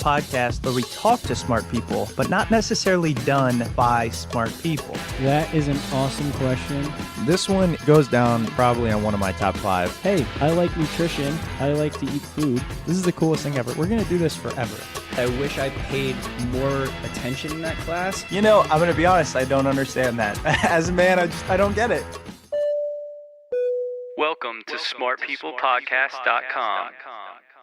podcast where we talk to smart people, but not necessarily done by smart people? That is an awesome question. This one goes down probably on one of my top 5. Hey, I like nutrition. I like to eat food. This is the coolest thing ever. We're going to do this forever. I wish I paid more attention in that class. You know, I'm going to be honest, I don't understand that. As a man, I don't get it. Welcome to smartpeoplepodcast.com.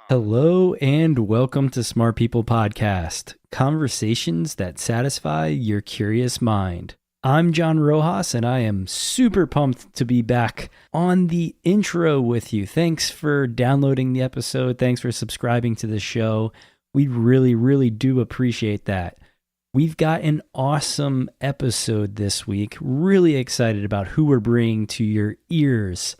Hello and welcome to Smart People Podcast, conversations that satisfy your curious mind. I'm John Rojas and I am super pumped to be back on the intro with you. Thanks for downloading the episode. Thanks for subscribing to the show. We really do appreciate that. We've got an awesome episode this week. Really excited about who we're bringing to your ears.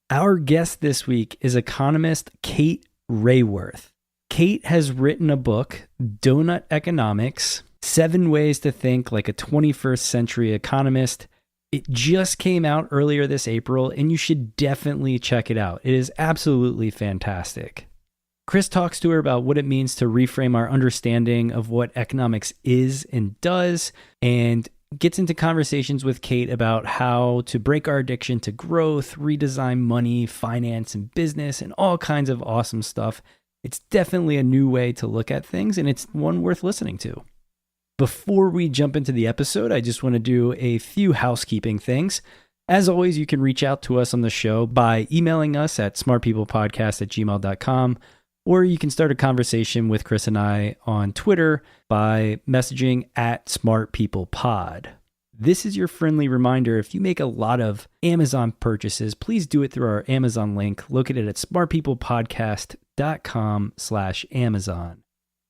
Our guest this week is economist Kate Raworth. Kate has written a book, Doughnut Economics, 7 Ways to Think Like a 21st Century Economist. It just came out earlier this April, and you should definitely check it out. It is absolutely fantastic. Chris talks to her about what it means to reframe our understanding of what economics is and does, and gets into conversations with Kate about how to break our addiction to growth, redesign money, finance, and business, and all kinds of awesome stuff. It's definitely a new way to look at things, and it's one worth listening to. Before we jump into the episode, I just want to do a few housekeeping things. As always, you can reach out to us on the show by emailing us at smartpeoplepodcast@gmail.com, or you can start a conversation with Chris and I on Twitter by messaging at smartpeoplepod. This is your friendly reminder. If you make a lot of Amazon purchases, please do it through our Amazon link located at smartpeoplepodcast.com/Amazon.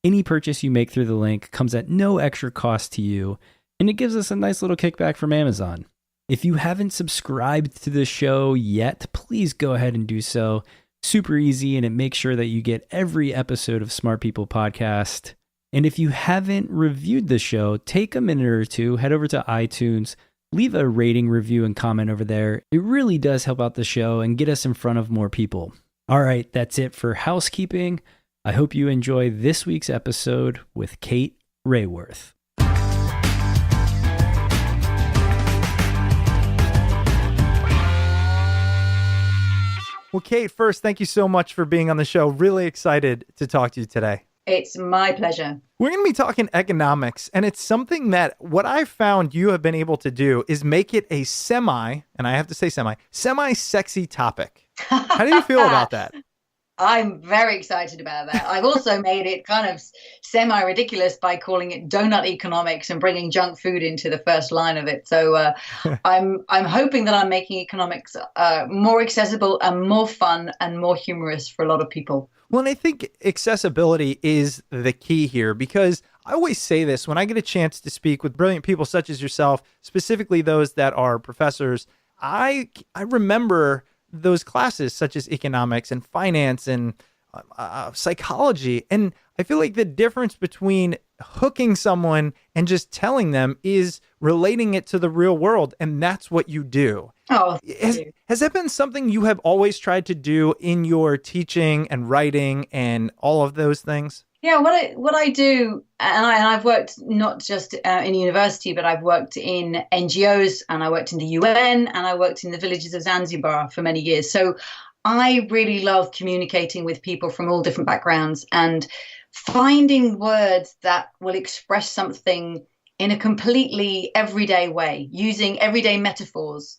Any purchase you make through the link comes at no extra cost to you, and it gives us a nice little kickback from Amazon. If you haven't subscribed to the show yet, please go ahead and do so. Super easy, and it makes sure that you get every episode of Smart People Podcast. And if you haven't reviewed the show, take a minute or two, head over to iTunes, leave a rating, review, and comment over there. It really does help out the show and get us in front of more people. All right, that's it for housekeeping. I hope you enjoy this week's episode with Kate Raworth. Well, Kate, first, thank you so much for being on the show. Really excited to talk to you today. It's my pleasure. We're going to be talking economics, and it's something that what I found you have been able to do is make it a and I have to say semi-sexy topic. How do you feel about that? I'm very excited about that. I've also made it kind of semi-ridiculous by calling it Doughnut Economics and bringing junk food into the first line of it. So I'm hoping that I'm making economics more accessible and more fun and more humorous for a lot of people. Well, and I think accessibility is the key here, because I always say this when I get a chance to speak with brilliant people such as yourself, specifically those that are professors. I remember those classes such as economics and finance and psychology. And I feel like the difference between hooking someone and just telling them is relating it to the real world. And that's what you do. Oh, has that been something you have always tried to do in your teaching and writing and all of those things? Yeah, what I do, and I've worked not just in university, but I've worked in NGOs, and I worked in the UN, and I worked in the villages of Zanzibar for many years. So I really love communicating with people from all different backgrounds and finding words that will express something in a completely everyday way, using everyday metaphors,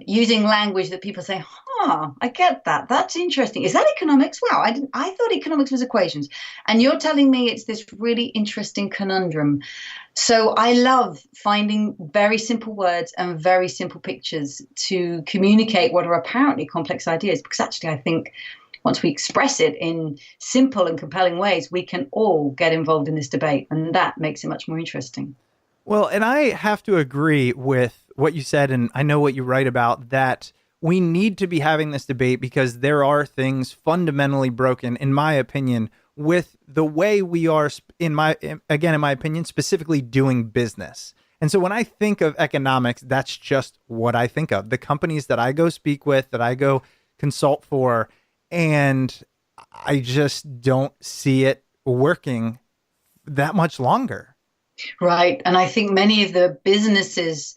using language that people say, I get that. That's interesting. Is that economics? Wow, I thought economics was equations. And you're telling me it's this really interesting conundrum. So I love finding very simple words and very simple pictures to communicate what are apparently complex ideas, because actually I think once we express it in simple and compelling ways, we can all get involved in this debate, and that makes it much more interesting. Well, and I have to agree with what you said, and I know what you write about, that we need to be having this debate because there are things fundamentally broken, in my opinion, with the way we are, in my opinion, specifically doing business. And so when I think of economics, that's just what I think of. The companies that I go speak with, that I go consult for, and I just don't see it working that much longer. Right. And I think many of the businesses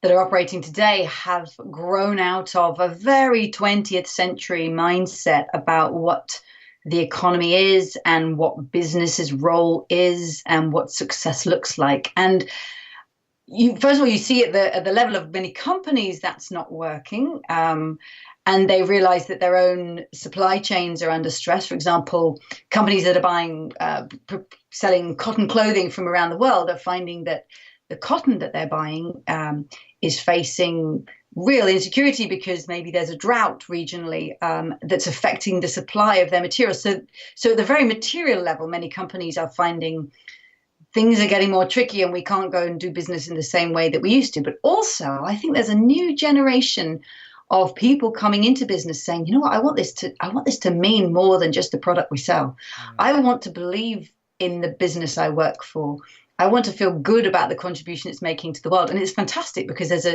that are operating today have grown out of a very 20th century mindset about what the economy is and what business's role is and what success looks like. And first of all, you see at the level of many companies that's not working. And they realize that their own supply chains are under stress. For example, companies that are buying, selling cotton clothing from around the world are finding that the cotton that they're buying is facing real insecurity because maybe there's a drought regionally that's affecting the supply of their materials. So at the very material level, many companies are finding things are getting more tricky and we can't go and do business in the same way that we used to. But also, I think there's a new generation of people coming into business saying, you know what, I want this to mean more than just the product we sell. I want to believe in the business I work for. I want to feel good about the contribution it's making to the world. And it's fantastic because there's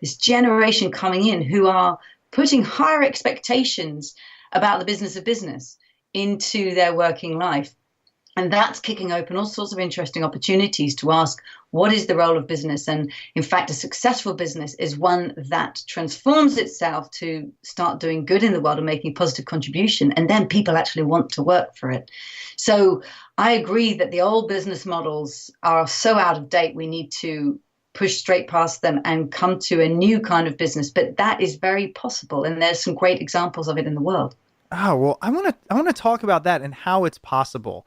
this generation coming in who are putting higher expectations about the business of business into their working life. And that's kicking open all sorts of interesting opportunities to ask, what is the role of business? And in fact, a successful business is one that transforms itself to start doing good in the world and making a positive contribution. And then people actually want to work for it. So I agree that the old business models are so out of date. We need to push straight past them and come to a new kind of business. But that is very possible. And there's some great examples of it in the world. Oh, well, I want to talk about that and how it's possible.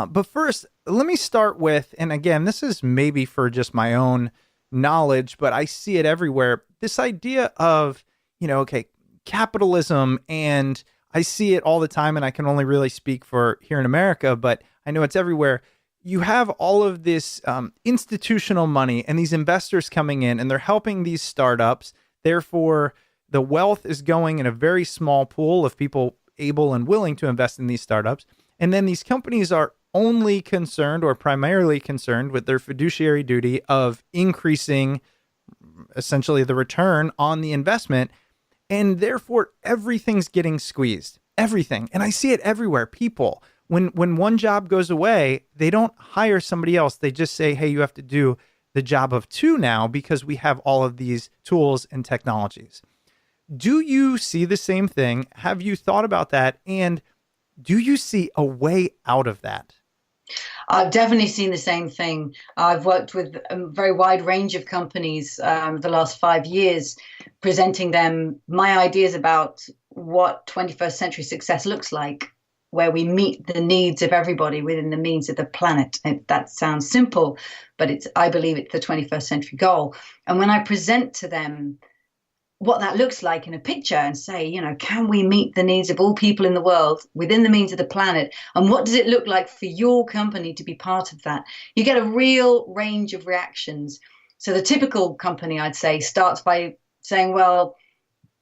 But first, let me start with, and again, this is maybe for just my own knowledge, but I see it everywhere. This idea of, okay, capitalism, and I see it all the time, and I can only really speak for here in America, but I know it's everywhere. You have all of this institutional money and these investors coming in, and they're helping these startups. Therefore, the wealth is going in a very small pool of people able and willing to invest in these startups. And then these companies are only concerned or primarily concerned with their fiduciary duty of increasing essentially the return on the investment. And therefore, everything's getting squeezed. Everything. And I see it everywhere. People, when one job goes away, they don't hire somebody else. They just say, hey, you have to do the job of two now because we have all of these tools and technologies. Do you see the same thing? Have you thought about that? And do you see a way out of that? I've definitely seen the same thing. I've worked with a very wide range of companies the last 5 years, presenting them my ideas about what 21st century success looks like, where we meet the needs of everybody within the means of the planet. And that sounds simple, but I believe it's the 21st century goal. And when I present to them what that looks like in a picture and say, can we meet the needs of all people in the world within the means of the planet? And what does it look like for your company to be part of that? You get a real range of reactions. So the typical company, I'd say, starts by saying, well,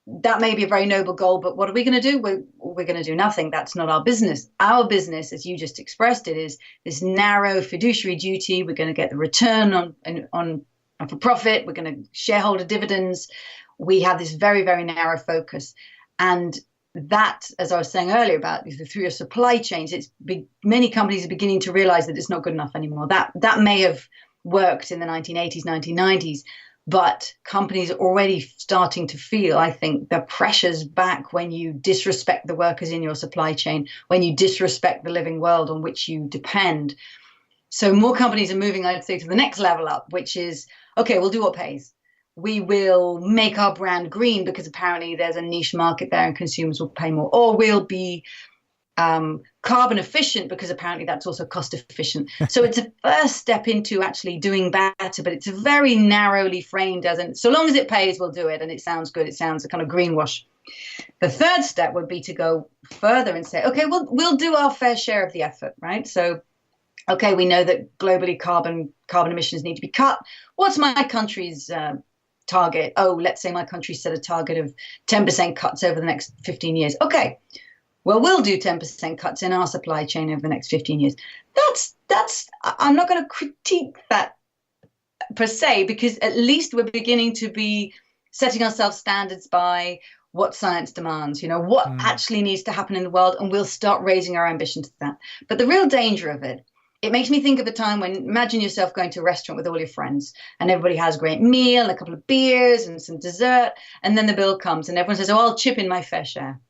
that may be a very noble goal, but what are we going to do? We're going to do nothing. That's not our business. Our business, as you just expressed it, is this narrow fiduciary duty. We're going to get the return on for profit. We're going to shareholder dividends. We have this very, very narrow focus. And that, as I was saying earlier about through your supply chains, many companies are beginning to realize that it's not good enough anymore. That may have worked in the 1980s, 1990s, but companies are already starting to feel, I think, the pressures back when you disrespect the workers in your supply chain, when you disrespect the living world on which you depend. So more companies are moving, I'd say, to the next level up, which is, okay, we'll do what pays. We will make our brand green because apparently there's a niche market there and consumers will pay more. Or we'll be carbon efficient because apparently that's also cost efficient. So it's a first step into actually doing better, but it's very narrowly framed as in, so long as it pays, we'll do it. And it sounds good. It sounds a kind of greenwash. The third step would be to go further and say, okay, we'll do our fair share of the effort, right? So, okay, we know that globally carbon emissions need to be cut. What's my country's target? Oh, let's say my country set a target of 10% cuts over the next 15 years. Okay, well, we'll do 10% cuts in our supply chain over the next 15 years. I'm not going to critique that per se, because at least we're beginning to be setting ourselves standards by what science demands, what actually needs to happen in the world, and we'll start raising our ambition to that. But the real danger of it makes me think of a time when, imagine yourself going to a restaurant with all your friends and everybody has a great meal and a couple of beers and some dessert, and then the bill comes and everyone says, oh, I'll chip in my fair share.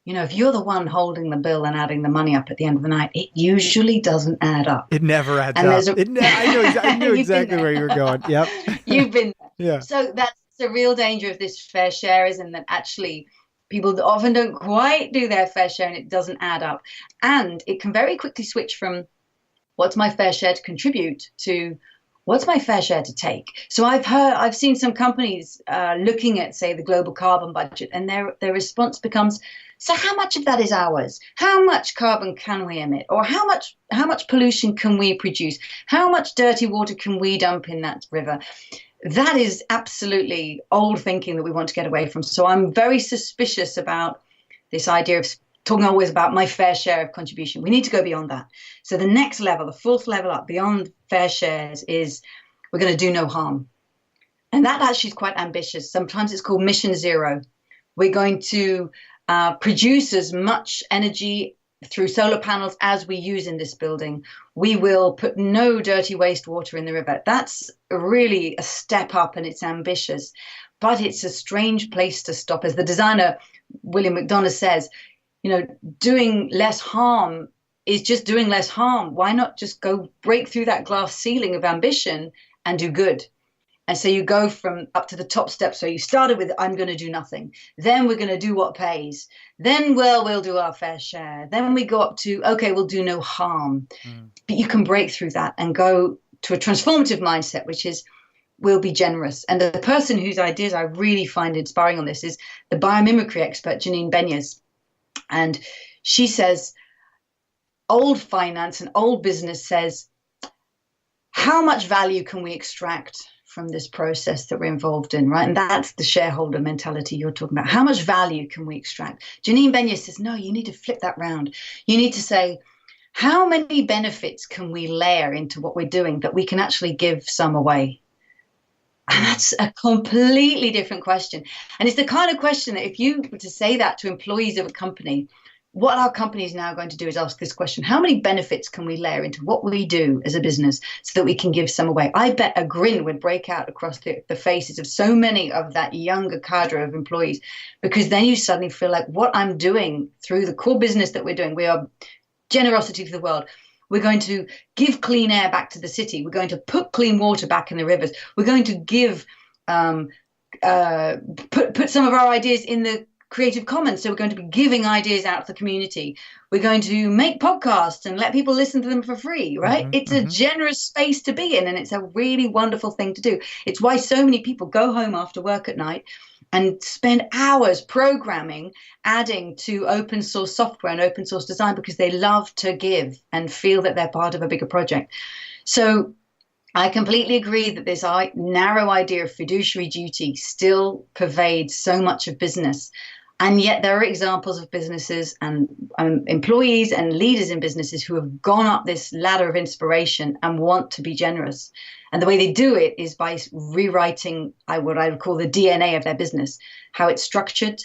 If you're the one holding the bill and adding the money up at the end of the night, it usually doesn't add up. It never adds up. I knew exactly where you were going. Yep. You've been there. Yeah. So that's the real danger of this fair share, isn't that actually people often don't quite do their fair share and it doesn't add up. And it can very quickly switch from what's my fair share to contribute to what's my fair share to take. So I've seen some companies looking at, say, the global carbon budget, and their response becomes, so how much of that is ours? How much carbon can we emit? Or how much pollution can we produce? How much dirty water can we dump in that river? That is absolutely old thinking that we want to get away from. So I'm very suspicious about this idea of talking always about my fair share of contribution. We need to go beyond that. So the next level, the fourth level up beyond fair shares, is we're going to do no harm. And that actually is quite ambitious. Sometimes it's called mission zero. We're going to produce as much energy through solar panels as we use in this building. We will put no dirty wastewater in the river. That's really a step up, and it's ambitious, but it's a strange place to stop. As the designer William McDonough says, doing less harm is just doing less harm. Why not just go break through that glass ceiling of ambition and do good? And so you go from up to the top step. So you started with, I'm going to do nothing. Then we're going to do what pays. Then, we'll do our fair share. Then we go up to, okay, we'll do no harm. But you can break through that and go to a transformative mindset, which is, we'll be generous. And the person whose ideas I really find inspiring on this is the biomimicry expert, Janine Benyus. And she says, old finance and old business says, how much value can we extract from this process that we're involved in, right? And that's the shareholder mentality you're talking about. How much value can we extract? Janine Benyus says, no, you need to flip that round. You need to say, how many benefits can we layer into what we're doing that we can actually give some away? And that's a completely different question. And it's the kind of question that if you were to say that to employees of a company, what our company is now going to do is ask this question: how many benefits can we layer into what we do as a business so that we can give some away? I bet a grin would break out across the faces of so many of that younger cadre of employees, because then you suddenly feel like what I'm doing through the core business that we're doing, we are generosity to the world. We're going to give clean air back to the city. We're going to put clean water back in the rivers. We're going to give put some of our ideas in the Creative Commons. So we're going to be giving ideas out to the community. We're going to make podcasts and let people listen to them for free, right? It's a generous space to be in, and it's a really wonderful thing to do. It's why so many people go home after work at night and spend hours programming, adding to open source software and open source design, because they love to give and feel that they're part of a bigger project. So I completely agree that this narrow idea of fiduciary duty still pervades so much of business. And yet there are examples of businesses and employees and leaders in businesses who have gone up this ladder of inspiration and want to be generous. And the way they do it is by rewriting what I would call the DNA of their business, how it's structured,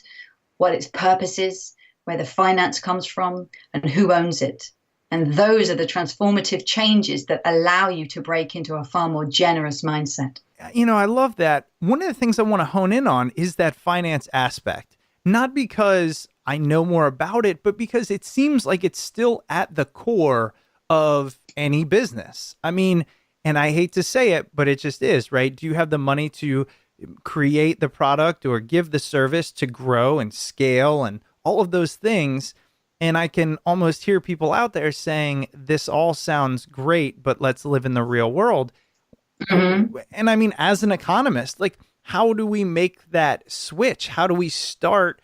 what its purpose is, where the finance comes from, and who owns it. And those are the transformative changes that allow you to break into a far more generous mindset. I love that. One of the things I want to hone in on is that finance aspect. Not because I know more about it, but because it seems like it's still at the core of any business. I mean, and I hate to say it, but it just is, right? Do you have the money to create the product or give the service to grow and scale and all of those things? And I can almost hear people out there saying, this all sounds great, but let's live in the real world. And I mean, as an economist, like, how do we make that switch? How do we start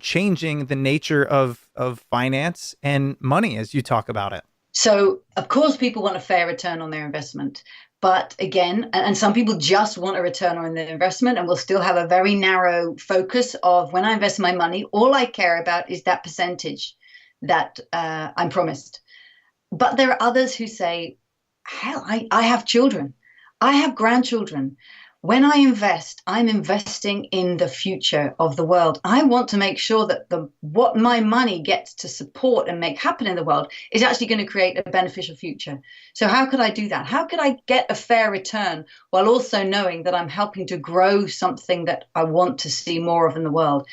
changing the nature of finance and money as you talk about it? So, of course, people want a fair return on their investment. But again, and some people just want a return on their investment and will still have a very narrow focus of, when I invest my money, all I care about is that percentage that I'm promised. But there are others who say, hell, I have children. I have grandchildren. when I invest, I'm investing in the future of the world. I want to make sure that what my money gets to support and make happen in the world is actually going to create a beneficial future. So how could I do that? How could I get a fair return while also knowing that I'm helping to grow something that I want to see more of in the world?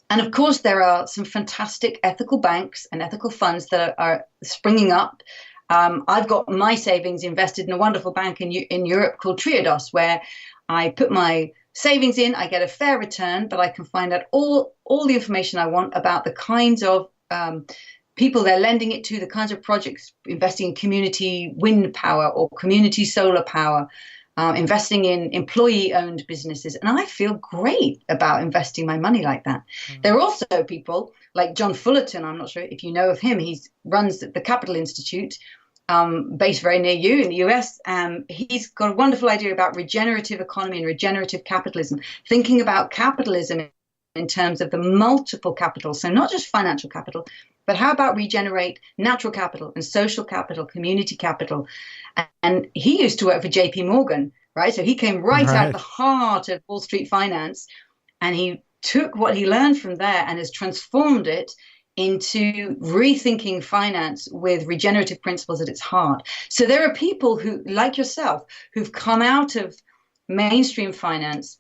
And of course, there are some fantastic ethical banks and ethical funds that are springing up. I've got my savings invested in a wonderful bank in Europe called Triodos, where I put my savings in, I get a fair return, but I can find out all the information I want about the kinds of people they're lending it to, the kinds of projects, investing in community wind power or community solar power, investing in employee-owned businesses. And I feel great about investing my money like that. There are also people like John Fullerton. I'm not sure if you know of him. He runs the Capital Institute, based very near you in the US. He's got a wonderful idea about regenerative economy and regenerative capitalism, thinking about capitalism in terms of the multiple capital. So not just financial capital, but how about regenerate natural capital and social capital, community capital? And he used to work for JP Morgan, right? So he came right out of the heart of Wall Street finance, and he took what he learned from there and has transformed it into rethinking finance with regenerative principles at its heart. So there are people who, like yourself, who've come out of mainstream finance,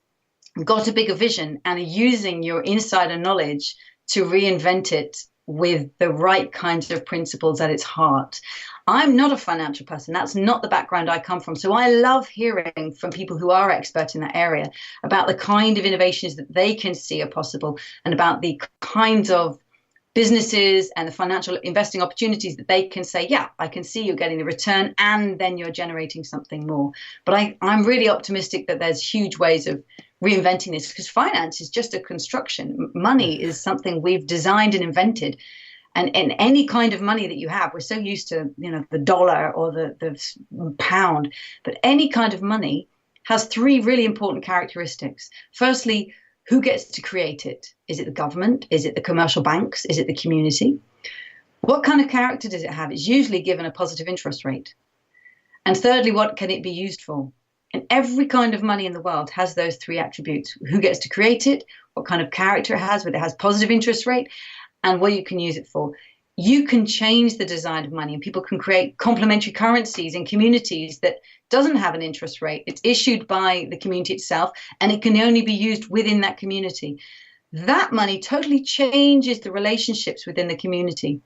got a bigger vision, and are using your insider knowledge to reinvent it with the right kinds of principles at its heart. I'm not a financial person. That's not the background I come from. So I love hearing from people who are expert in that area about the kind of innovations that they can see are possible, and about the kinds of businesses and the financial investing opportunities that they can say, yeah, I can see you're getting the return and then you're generating something more. But I'm really optimistic that there's huge ways of reinventing this, because finance is just a construction. Money is something we've designed and invented. And in any kind of money that you have, we're so used to, the dollar or the pound, but any kind of money has three really important characteristics. Firstly, who gets to create it? Is it the government? Is it the commercial banks? Is it the community? What kind of character does it have? It's usually given a positive interest rate. And thirdly, what can it be used for? And every kind of money in the world has those three attributes: who gets to create it, what kind of character it has, whether it has positive interest rate, and what you can use it for. You can change the design of money, and people can create complementary currencies in communities that doesn't have an interest rate. It's issued by the community itself, and it can only be used within that community. That money totally changes the relationships within the community.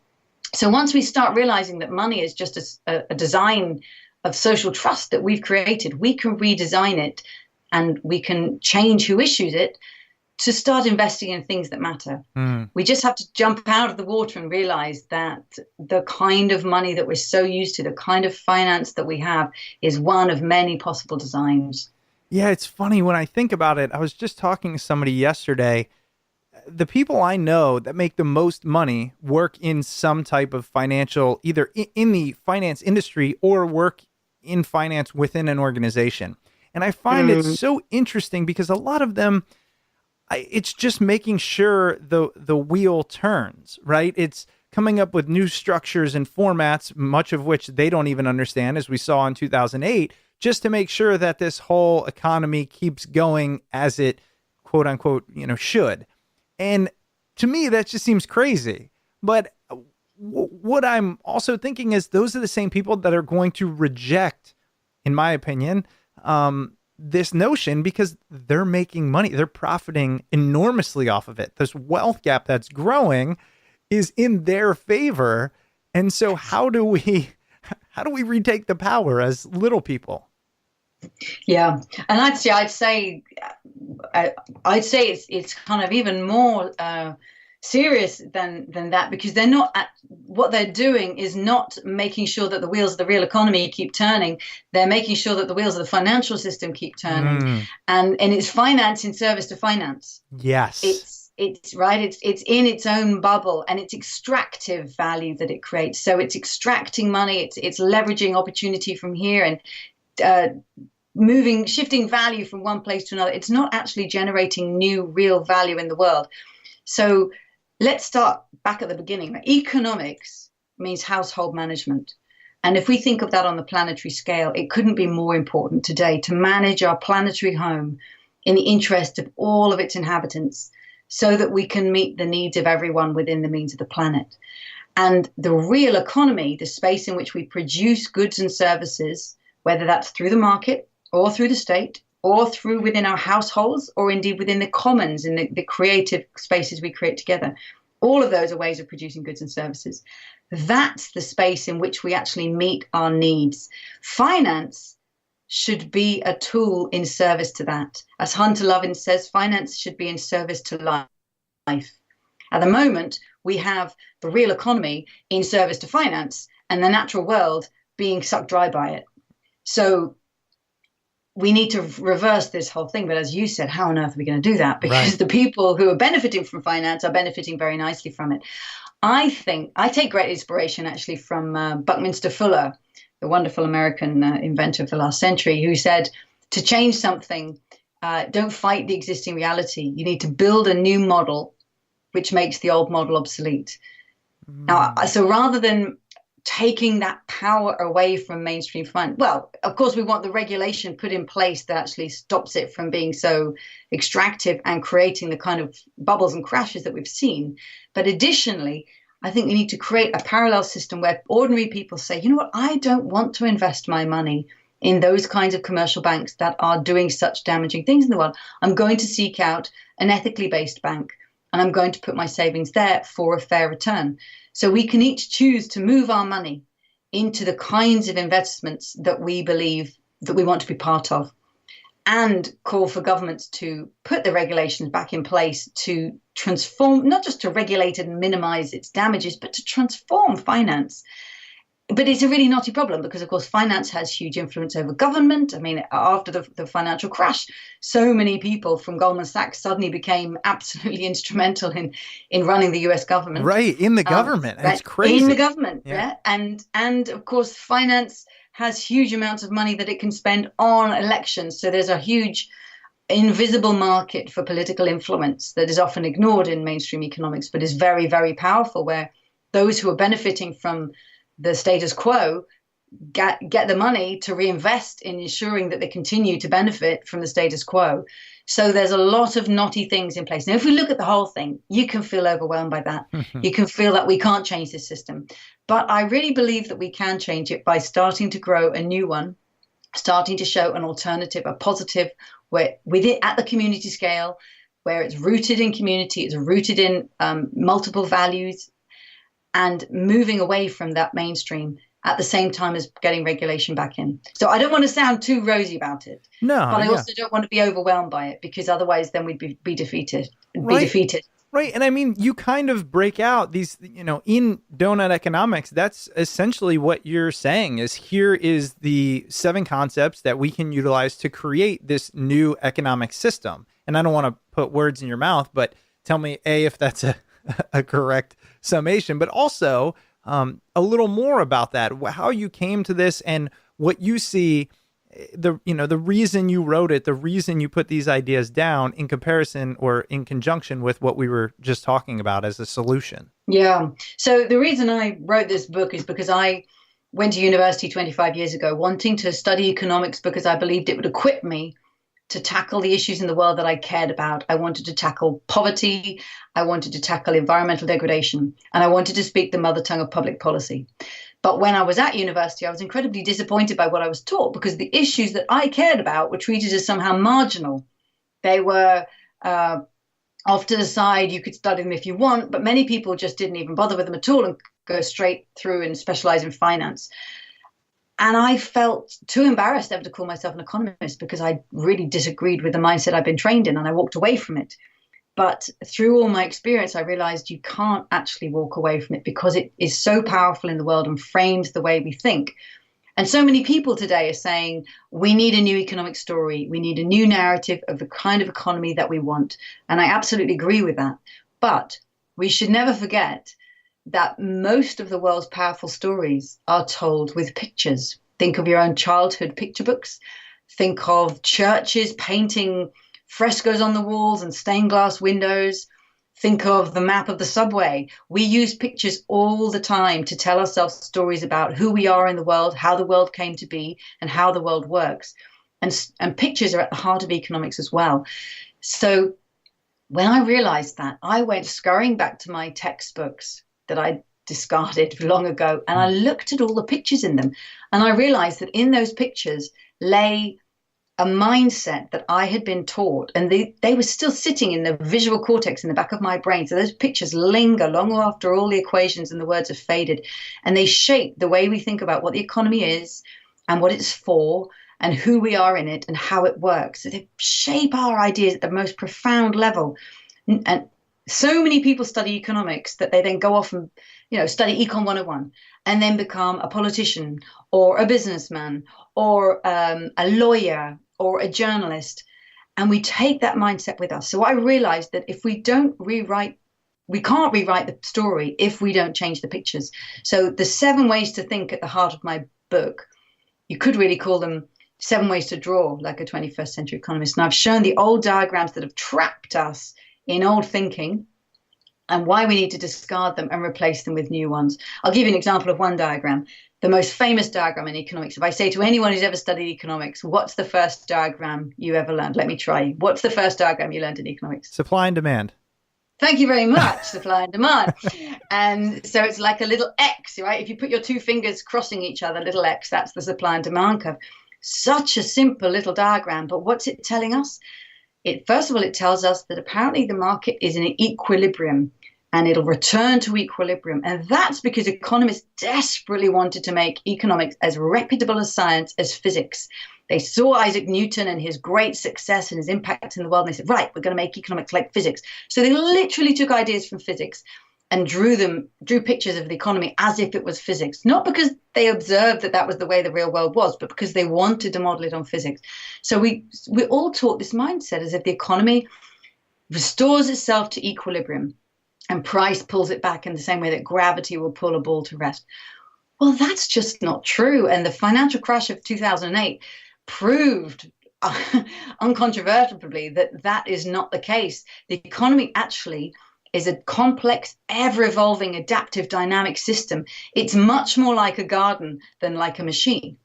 So once we start realizing that money is just a design of social trust that we've created, we can redesign it, and we can change who issues it to start investing in things that matter. We just have to jump out of the water and realize that the kind of money that we're so used to, the kind of finance that we have, is one of many possible designs. Yeah, it's funny when I think about it. I was just talking to somebody yesterday. The people I know that make the most money work in some type of financial, either in the finance industry or work in finance within an organization. And I find it so interesting because a lot of them, it's just making sure the wheel turns, right? It's coming up with new structures and formats, much of which they don't even understand, as we saw in 2008, just to make sure that this whole economy keeps going as it, quote unquote, should. And to me, that just seems crazy. But what I'm also thinking is those are the same people that are going to reject, in my opinion, this notion, because they're making money. They're profiting enormously off of it. This wealth gap that's growing is in their favor. And so how do we retake the power as little people? Yeah. And I'd say it's kind of even more serious than that, because they're not what they're doing is not making sure that the wheels of the real economy keep turning. They're making sure that the wheels of the financial system keep turning, and it's finance in service to finance. Yes, it's right. It's in its own bubble, and it's extractive value that it creates. So it's extracting money. It's leveraging opportunity from here and shifting value from one place to another. It's not actually generating new real value in the world. So let's start back at the beginning. Economics means household management. And if we think of that on the planetary scale, it couldn't be more important today to manage our planetary home in the interest of all of its inhabitants so that we can meet the needs of everyone within the means of the planet. And the real economy, the space in which we produce goods and services, whether that's through the market or through the state or through within our households or indeed within the commons in the creative spaces we create together, all of those are ways of producing goods and services. That's the space in which we actually meet our needs. Finance should be a tool in service to that. As Hunter Lovins says, finance should be in service to life. At the moment, we have the real economy in service to finance and the natural world being sucked dry by it. So we need to reverse this whole thing. But as you said, how on earth are we going to do that? Because the people who are benefiting from finance are benefiting very nicely from it. I think I take great inspiration actually from Buckminster Fuller, the wonderful American inventor of the last century, who said, to change something, don't fight the existing reality. You need to build a new model which makes the old model obsolete. Now, so rather than taking that power away from mainstream finance, well, of course, we want the regulation put in place that actually stops it from being so extractive and creating the kind of bubbles and crashes that we've seen. But additionally, I think we need to create a parallel system where ordinary people say, you know what, I don't want to invest my money in those kinds of commercial banks that are doing such damaging things in the world. I'm going to seek out an ethically based bank, and I'm going to put my savings there for a fair return. So we can each choose to move our money into the kinds of investments that we believe that we want to be part of, and call for governments to put the regulations back in place to transform, not just to regulate and minimize its damages, but to transform finance. But it's a really knotty problem because, of course, finance has huge influence over government. I mean, after the financial crash, so many people from Goldman Sachs suddenly became absolutely instrumental in running the US government. Right, in the government. It's crazy. In the government, yeah. And of course, finance has huge amounts of money that it can spend on elections. So there's a huge invisible market for political influence that is often ignored in mainstream economics, but is very, very powerful, where those who are benefiting from the status quo get the money to reinvest in ensuring that they continue to benefit from the status quo. So there's a lot of knotty things in place. Now, if we look at the whole thing, you can feel overwhelmed by that. You can feel that we can't change this system. But I really believe that we can change it by starting to grow a new one, starting to show an alternative, a positive, where within at the community scale, where it's rooted in community, it's rooted in multiple values, and moving away from that mainstream at the same time as getting regulation back in. So I don't want to sound too rosy about it. No, but I also don't want to be overwhelmed by it, because otherwise then we'd be defeated. Right. And I mean, you kind of break out these, in Doughnut Economics, that's essentially what you're saying is here is the 7 concepts that we can utilize to create this new economic system. And I don't want to put words in your mouth, but tell me, A, if that's a correct summation, but also a little more about that, how you came to this and what you see, the reason you wrote it, the reason you put these ideas down in comparison or in conjunction with what we were just talking about as a solution. Yeah. So the reason I wrote this book is because I went to university 25 years ago wanting to study economics because I believed it would equip me to tackle the issues in the world that I cared about. I wanted to tackle poverty. I wanted to tackle environmental degradation. And I wanted to speak the mother tongue of public policy. But when I was at university, I was incredibly disappointed by what I was taught, because the issues that I cared about were treated as somehow marginal. They were off to the side. You could study them if you want, but many people just didn't even bother with them at all and go straight through and specialize in finance. And I felt too embarrassed ever to call myself an economist, because I really disagreed with the mindset I'd been trained in, and I walked away from it. But through all my experience, I realized you can't actually walk away from it, because it is so powerful in the world and frames the way we think. And so many people today are saying, we need a new economic story. We need a new narrative of the kind of economy that we want. And I absolutely agree with that. But we should never forget that most of the world's powerful stories are told with pictures. Think of your own childhood picture books. Think of churches painting frescoes on the walls and stained glass windows. Think of the map of the subway. We use pictures all the time to tell ourselves stories about who we are in the world, how the world came to be, and how the world works. And pictures are at the heart of economics as well. So when I realized that, I went scurrying back to my textbooks that I discarded long ago, and I looked at all the pictures in them. And I realized that in those pictures lay a mindset that I had been taught, and they were still sitting in the visual cortex in the back of my brain. So those pictures linger long after all the equations and the words have faded, and they shape the way we think about what the economy is and what it's for and who we are in it and how it works. So they shape our ideas at the most profound level. And so many people study economics that they then go off and study Econ 101 and then become a politician or a businessman or a lawyer or a journalist, and we take that mindset with us. So I realized that if we don't rewrite, we can't rewrite the story if we don't change the pictures. So the 7 ways to think at the heart of my book, you could really call them 7 ways to draw, like a 21st century economist. And I've shown the old diagrams that have trapped us in old thinking and why we need to discard them and replace them with new ones. I'll give you an example of one diagram. The most famous diagram in economics. If I say to anyone who's ever studied economics, what's the first diagram you ever learned? Let me try. What's the first diagram you learned in economics? Supply and demand. Thank you very much. Supply and demand. And so it's like a little X, right? If you put your 2 fingers crossing each other, little X, that's the supply and demand curve. Such a simple little diagram, but what's it telling us? First of all, it tells us that apparently the market is in an equilibrium, and it'll return to equilibrium. And that's because economists desperately wanted to make economics as reputable a science as physics. They saw Isaac Newton and his great success and his impact in the world, and they said, right, we're going to make economics like physics. So they literally took ideas from physics and drew pictures of the economy as if it was physics, not because they observed that was the way the real world was, but because they wanted to model it on physics. So we're all taught this mindset as if the economy restores itself to equilibrium and price pulls it back in the same way that gravity will pull a ball to rest. Well, that's just not true. And the financial crash of 2008 proved uncontrovertibly that is not the case. The economy actually is a complex, ever-evolving, adaptive, dynamic system. It's much more like a garden than like a machine.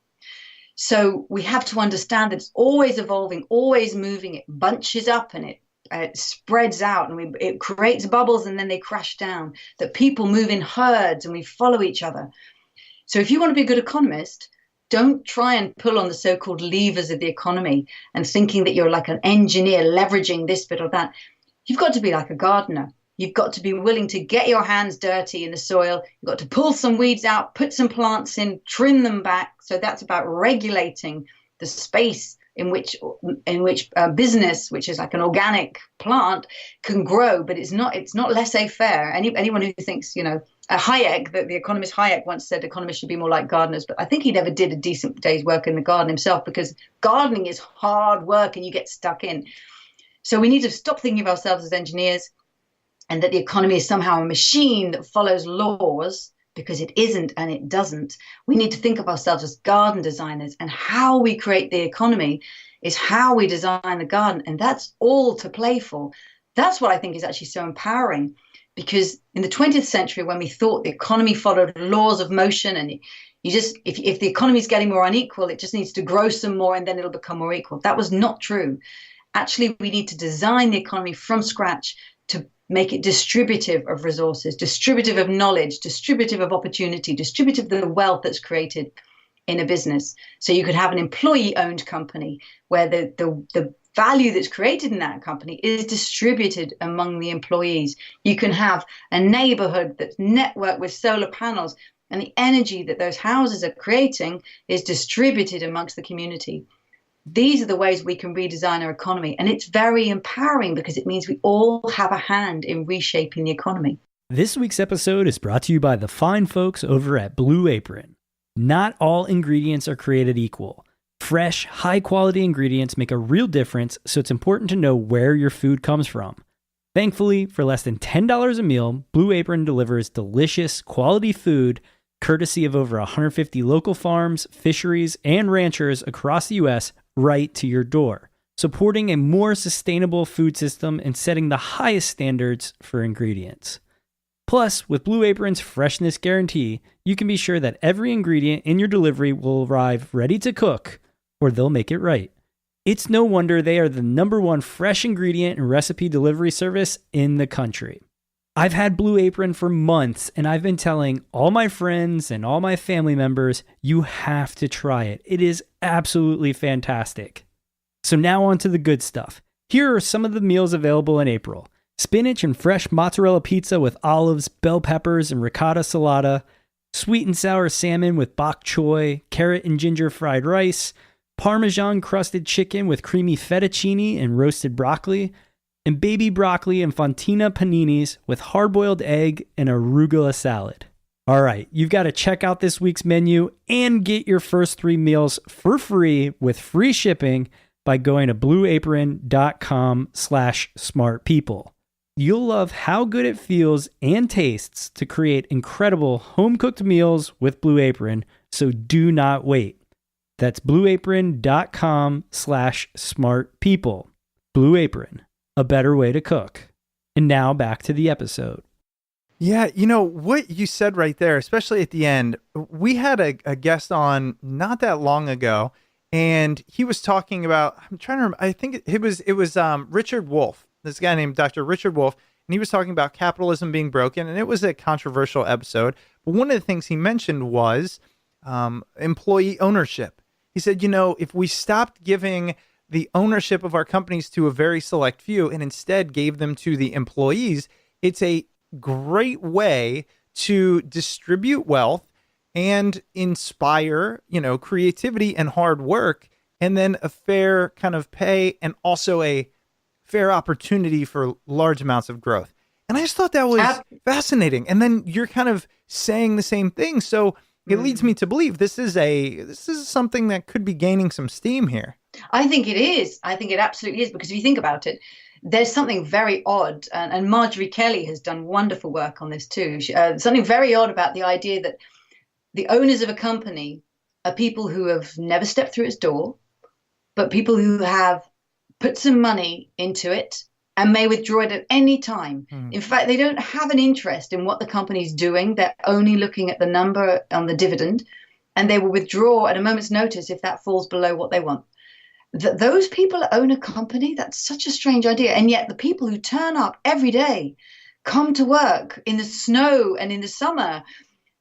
So we have to understand that it's always evolving, always moving. It bunches up and it spreads out, and it creates bubbles and then they crash down, that people move in herds and we follow each other. So if you want to be a good economist, don't try and pull on the so-called levers of the economy and thinking that you're like an engineer leveraging this bit or that. You've got to be like a gardener. You've got to be willing to get your hands dirty in the soil. You've got to pull some weeds out, put some plants in, trim them back. So that's about regulating the space in which business, which is like an organic plant, can grow. But it's not laissez-faire. Anyone who thinks, Hayek, the economist Hayek once said economists should be more like gardeners, but I think he never did a decent day's work in the garden himself, because gardening is hard work and you get stuck in. So we need to stop thinking of ourselves as engineers and that the economy is somehow a machine that follows laws, because it isn't and it doesn't. We need to think of ourselves as garden designers, and how we create the economy is how we design the garden, and that's all to play for. That's what I think is actually so empowering, because in the 20th century, when we thought the economy followed laws of motion, and if the economy is getting more unequal, it just needs to grow some more and then it'll become more equal. That was not true. Actually, we need to design the economy from scratch to make it distributive of resources, distributive of knowledge, distributive of opportunity, distributive of the wealth that's created in a business. So you could have an employee-owned company where the value that's created in that company is distributed among the employees. You can have a neighborhood that's networked with solar panels, and the energy that those houses are creating is distributed amongst the community. These are the ways we can redesign our economy. And it's very empowering, because it means we all have a hand in reshaping the economy. This week's episode is brought to you by the fine folks over at Blue Apron. Not all ingredients are created equal. Fresh, high-quality ingredients make a real difference, so it's important to know where your food comes from. Thankfully, for less than $10 a meal, Blue Apron delivers delicious, quality food courtesy of over 150 local farms, fisheries, and ranchers across the U.S. right to your door. supporting a more sustainable food system and setting the highest standards for ingredients. Plus, with Blue Apron's freshness guarantee, you can be sure that every ingredient in your delivery will arrive ready to cook, or they'll make it right. It's no wonder they are the #1 fresh ingredient and recipe delivery service in the country. I've had Blue Apron for months, and I've been telling all my friends and all my family members, you have to try it. It is absolutely fantastic. So now on to the good stuff. Here are some of the meals available in April. Spinach and fresh mozzarella pizza with olives, bell peppers, and ricotta salata. Sweet and sour salmon with bok choy, carrot and ginger fried rice. Parmesan crusted chicken with creamy fettuccine and roasted broccoli. And baby broccoli and fontina paninis with hard-boiled egg and arugula salad. All right, you've got to check out this week's menu and get your first 3 meals for free with free shipping by going to blueapron.com/smartpeople. You'll love how good it feels and tastes to create incredible home-cooked meals with Blue Apron, so do not wait. That's blueapron.com/smartpeople. Blue Apron, a better way to cook. And now back to the episode. Yeah, what you said right there, especially at the end, we had a guest on not that long ago, and he was talking about, I'm trying to remember, I think it was Richard Wolff, this guy named Dr. Richard Wolff, and he was talking about capitalism being broken, and it was a controversial episode. But one of the things he mentioned was employee ownership. He said, if we stopped giving the ownership of our companies to a very select few and instead gave them to the employees, it's a great way to distribute wealth and inspire, creativity and hard work, and then a fair kind of pay and also a fair opportunity for large amounts of growth. And I just thought that was fascinating. And then you're kind of saying the same thing. So it leads me to believe this is something that could be gaining some steam here. I think it is. I think it absolutely is, because if you think about it, there's something very odd, and Marjorie Kelly has done wonderful work on this too. Something very odd about the idea that the owners of a company are people who have never stepped through its door, but people who have put some money into it and may withdraw it at any time. In fact, they don't have an interest in what the company's doing. They're only looking at the number on the dividend, and they will withdraw at a moment's notice if that falls below what they want. Those people own a company. That's such a strange idea. And yet the people who turn up every day, come to work in the snow and in the summer,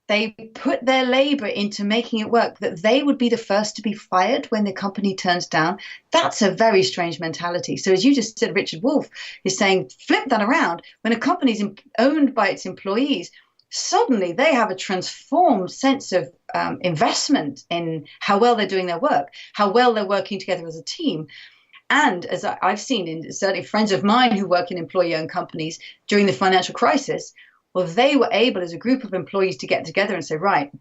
they put their labor into making it work, that they would be the first to be fired when the company turns down. That's a very strange mentality. So as you just said, Richard Wolff is saying, flip that around. When a company is owned by its employees, suddenly they have a transformed sense of investment in how well they're doing their work, how well they're working together as a team. And as I've seen in certainly friends of mine who work in employee-owned companies during the financial crisis, well, they were able as a group of employees to get together and say, right,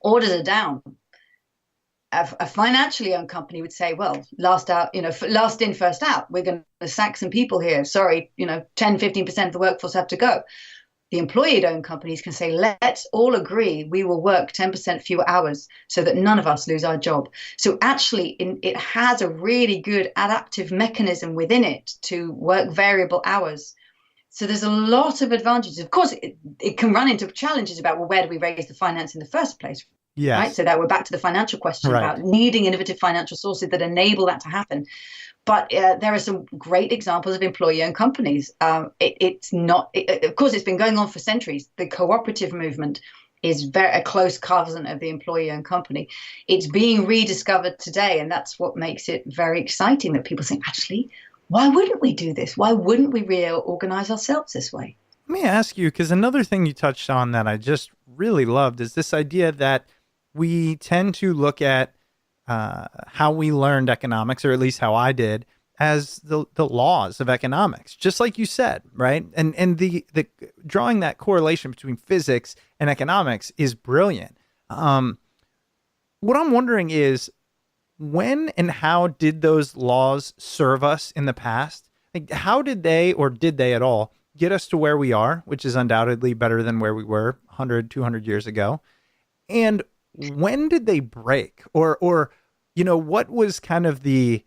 orders are down. A financially owned company would say, well, last in, first out. We're going to sack some people here. Sorry, 10, 15% of the workforce have to go. The employee-owned companies can say, let's all agree we will work 10% fewer hours so that none of us lose our job. So actually, it has a really good adaptive mechanism within it to work variable hours. So there's a lot of advantages. Of course, it can run into challenges about, well, where do we raise the finance in the first place? Yes. Right. So that we're back to the financial question about needing innovative financial sources that enable that to happen. But there are some great examples of employee-owned companies. Of course, it's been going on for centuries. The cooperative movement is a close cousin of the employee-owned company. It's being rediscovered today, and that's what makes it very exciting that people think, actually, why wouldn't we do this? Why wouldn't we reorganize ourselves this way? Let me ask you, because another thing you touched on that I just really loved is this idea that we tend to look at how we learned economics, or at least how I did, as the laws of economics, just like you said, right? And the drawing that correlation between physics and economics is brilliant. What I'm wondering is, when and how did those laws serve us in the past? Like, how did they, or did they at all, get us to where we are, which is undoubtedly better than where we were 100, 200 years ago? And when did they break? Or what was kind of the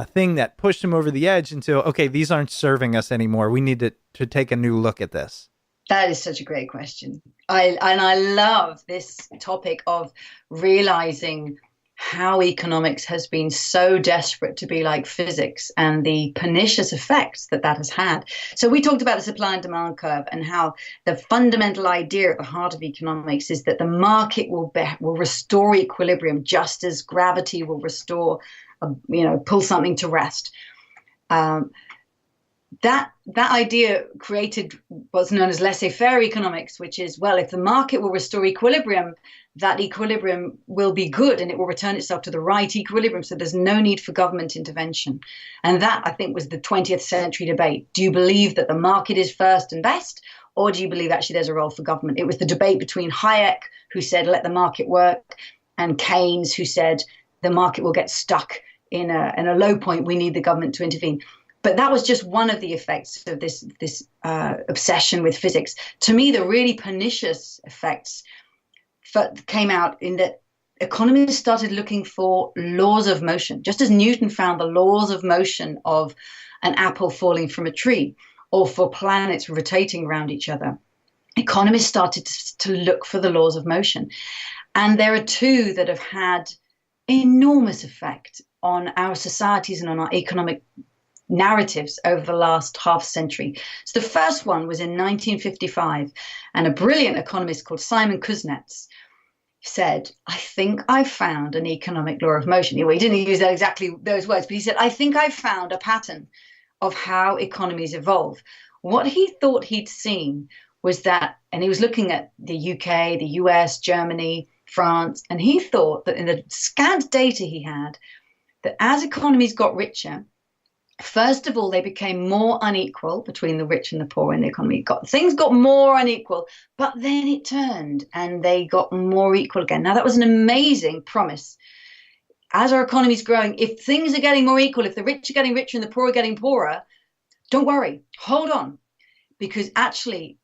thing that pushed him over the edge into, okay, these aren't serving us anymore. We need to take a new look at this? That is such a great question. I love this topic of realizing how economics has been so desperate to be like physics and the pernicious effects that has had. So we talked about the supply and demand curve and how the fundamental idea at the heart of economics is that the market will restore equilibrium, just as gravity will restore, pull something to rest. That idea created what's known as laissez-faire economics, which is, well, if the market will restore equilibrium, that equilibrium will be good and it will return itself to the right equilibrium. So there's no need for government intervention. And that, I think, was the 20th century debate. Do you believe that the market is first and best, or do you believe actually there's a role for government? It was the debate between Hayek, who said, let the market work, and Keynes, who said, the market will get stuck in a low point. We need the government to intervene. But that was just one of the effects of this obsession with physics. To me, the really pernicious effects came out in that economists started looking for laws of motion. Just as Newton found the laws of motion of an apple falling from a tree or for planets rotating around each other, economists started to look for the laws of motion. And there are two that have had enormous effect on our societies and on our economic narratives over the last half century. So the first one was in 1955, and a brilliant economist called Simon Kuznets said, I think I found an economic law of motion. He didn't use exactly those words, but he said, I think I found a pattern of how economies evolve. What he thought he'd seen was that, and he was looking at the UK, the US, Germany, France, and he thought that in the scant data he had, that as economies got richer, first of all, they became more unequal between the rich and the poor in the economy. Things got more unequal, but then it turned and they got more equal again. Now, that was an amazing promise. As our economy is growing, if things are getting more equal, if the rich are getting richer and the poor are getting poorer, don't worry, hold on, because actually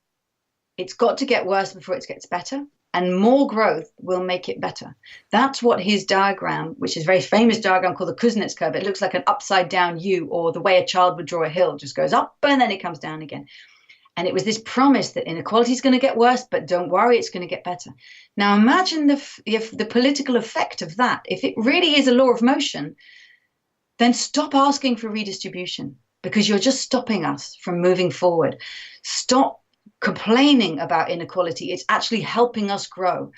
it's got to get worse before it gets better. And more growth will make it better. That's what his diagram, which is a very famous diagram called the Kuznets curve. It looks like an upside down U, or the way a child would draw a hill, just goes up and then it comes down again. And it was this promise that inequality is going to get worse, but don't worry, it's going to get better. Now imagine if the political effect of that, if it really is a law of motion, then stop asking for redistribution, because you're just stopping us from moving forward. Stop complaining about inequality. It's actually helping us grow.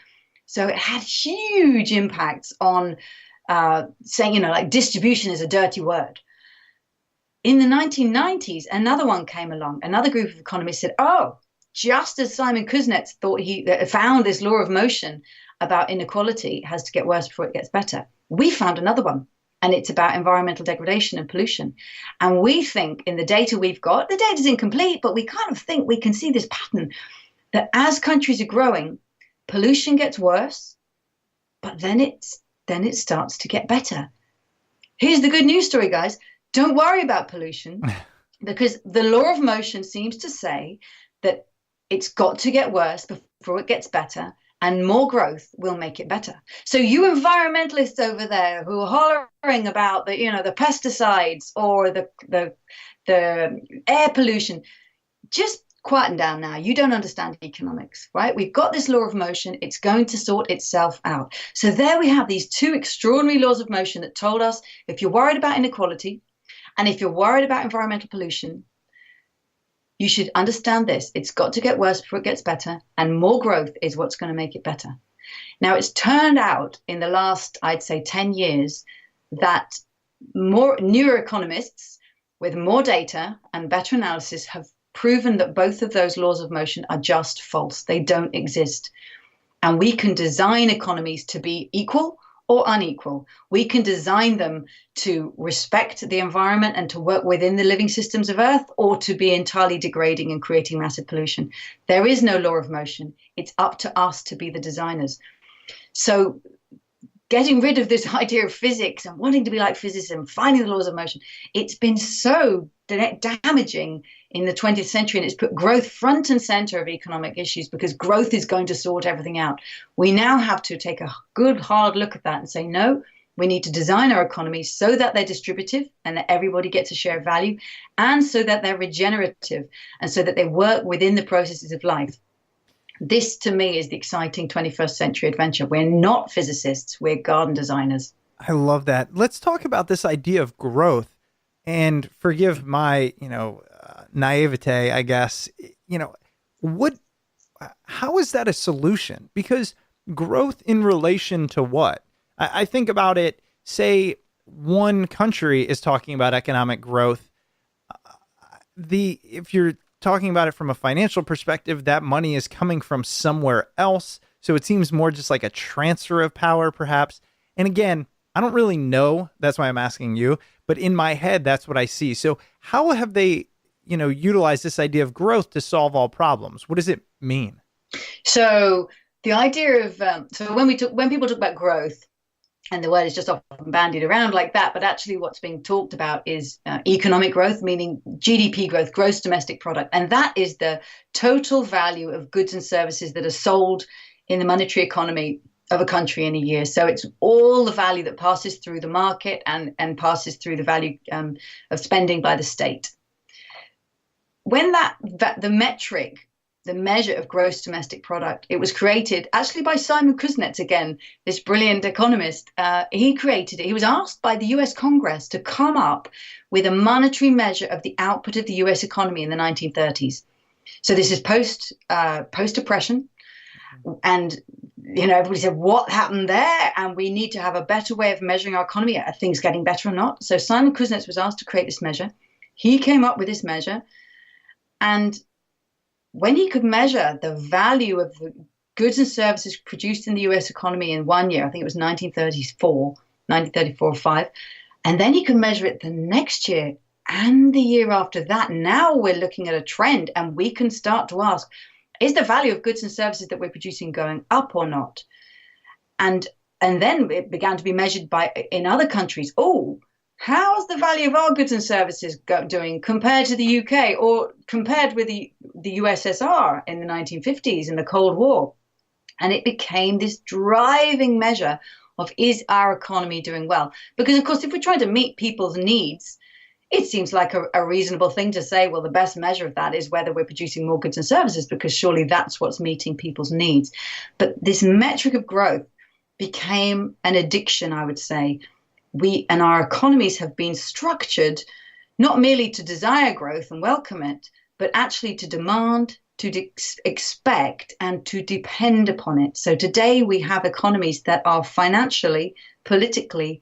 So it had huge impacts on saying, like distribution is a dirty word. In the 1990s, another one came along. Another group of economists said, oh, just as Simon Kuznets thought he found this law of motion about inequality has to get worse before it gets better, we found another one. And it's about environmental degradation and pollution. And we think in the data we've got, the data's incomplete, but we kind of think we can see this pattern that as countries are growing, pollution gets worse, but then it starts to get better. Here's the good news story, guys. Don't worry about pollution, because the law of motion seems to say that it's got to get worse before it gets better. And more growth will make it better. So you environmentalists over there who are hollering about the pesticides or the air pollution, just quieten down now. You don't understand economics, right? We've got this law of motion. It's going to sort itself out. So there we have these two extraordinary laws of motion that told us if you're worried about inequality and if you're worried about environmental pollution, you should understand this. It's got to get worse before it gets better, and more growth is what's going to make it better. Now, it's turned out in the last, I'd say, 10 years that more newer economists with more data and better analysis have proven that both of those laws of motion are just false. They don't exist. And we can design economies to be equal or unequal. We can design them to respect the environment and to work within the living systems of Earth, or to be entirely degrading and creating massive pollution. There is no law of motion. It's up to us to be the designers. So getting rid of this idea of physics and wanting to be like physicists and finding the laws of motion, it's been so damaging in the 20th century, and it's put growth front and center of economic issues, because growth is going to sort everything out. We now have to take a good hard look at that and say, no, We need to design our economies so that they're distributive and that everybody gets a share of value, and so that they're regenerative and so that they work within the processes of life. This, to me, is the exciting 21st century adventure. We're not physicists, we're garden designers. I love that. Let's talk about this idea of growth, and forgive my, naivete, I guess. How is that a solution? Because growth in relation to what? I think about it, say one country is talking about economic growth. If you're talking about it from a financial perspective, that money is coming from somewhere else. So it seems more just like a transfer of power, perhaps. And again, I don't really know. That's why I'm asking you. But in my head, that's what I see. So how have they, utilized this idea of growth to solve all problems? What does it mean? So the idea of when people talk about growth, and the word is just often bandied around like that, but actually what's being talked about is economic growth, meaning GDP growth, gross domestic product. And that is the total value of goods and services that are sold in the monetary economy of a country in a year. So it's all the value that passes through the market and passes through the value of spending by the state. When the metric, the measure of gross domestic product, it was created actually by Simon Kuznets, again, this brilliant economist. He created it. He was asked by the US Congress to come up with a monetary measure of the output of the US economy in the 1930s. So this is post-depression. And, everybody said, what happened there? And we need to have a better way of measuring our economy. Are things getting better or not? So Simon Kuznets was asked to create this measure. He came up with this measure. And when he could measure the value of the goods and services produced in the US economy in 1 year, I think it was 1934 or 5, and then he could measure it the next year and the year after that, now we're looking at a trend, and we can start to ask, is the value of goods and services that we're producing going up or not? And then it began to be measured in other countries. Oh, how's the value of our goods and services doing compared to the UK or compared with the USSR in the 1950s in the Cold War? And it became this driving measure of, is our economy doing well? Because, of course, if we're trying to meet people's needs, it seems like a reasonable thing to say, well, the best measure of that is whether we're producing more goods and services, because surely that's what's meeting people's needs. But this metric of growth became an addiction, I would say. We and our economies have been structured not merely to desire growth and welcome it, but actually to demand, to expect, and to depend upon it. So today we have economies that are financially, politically,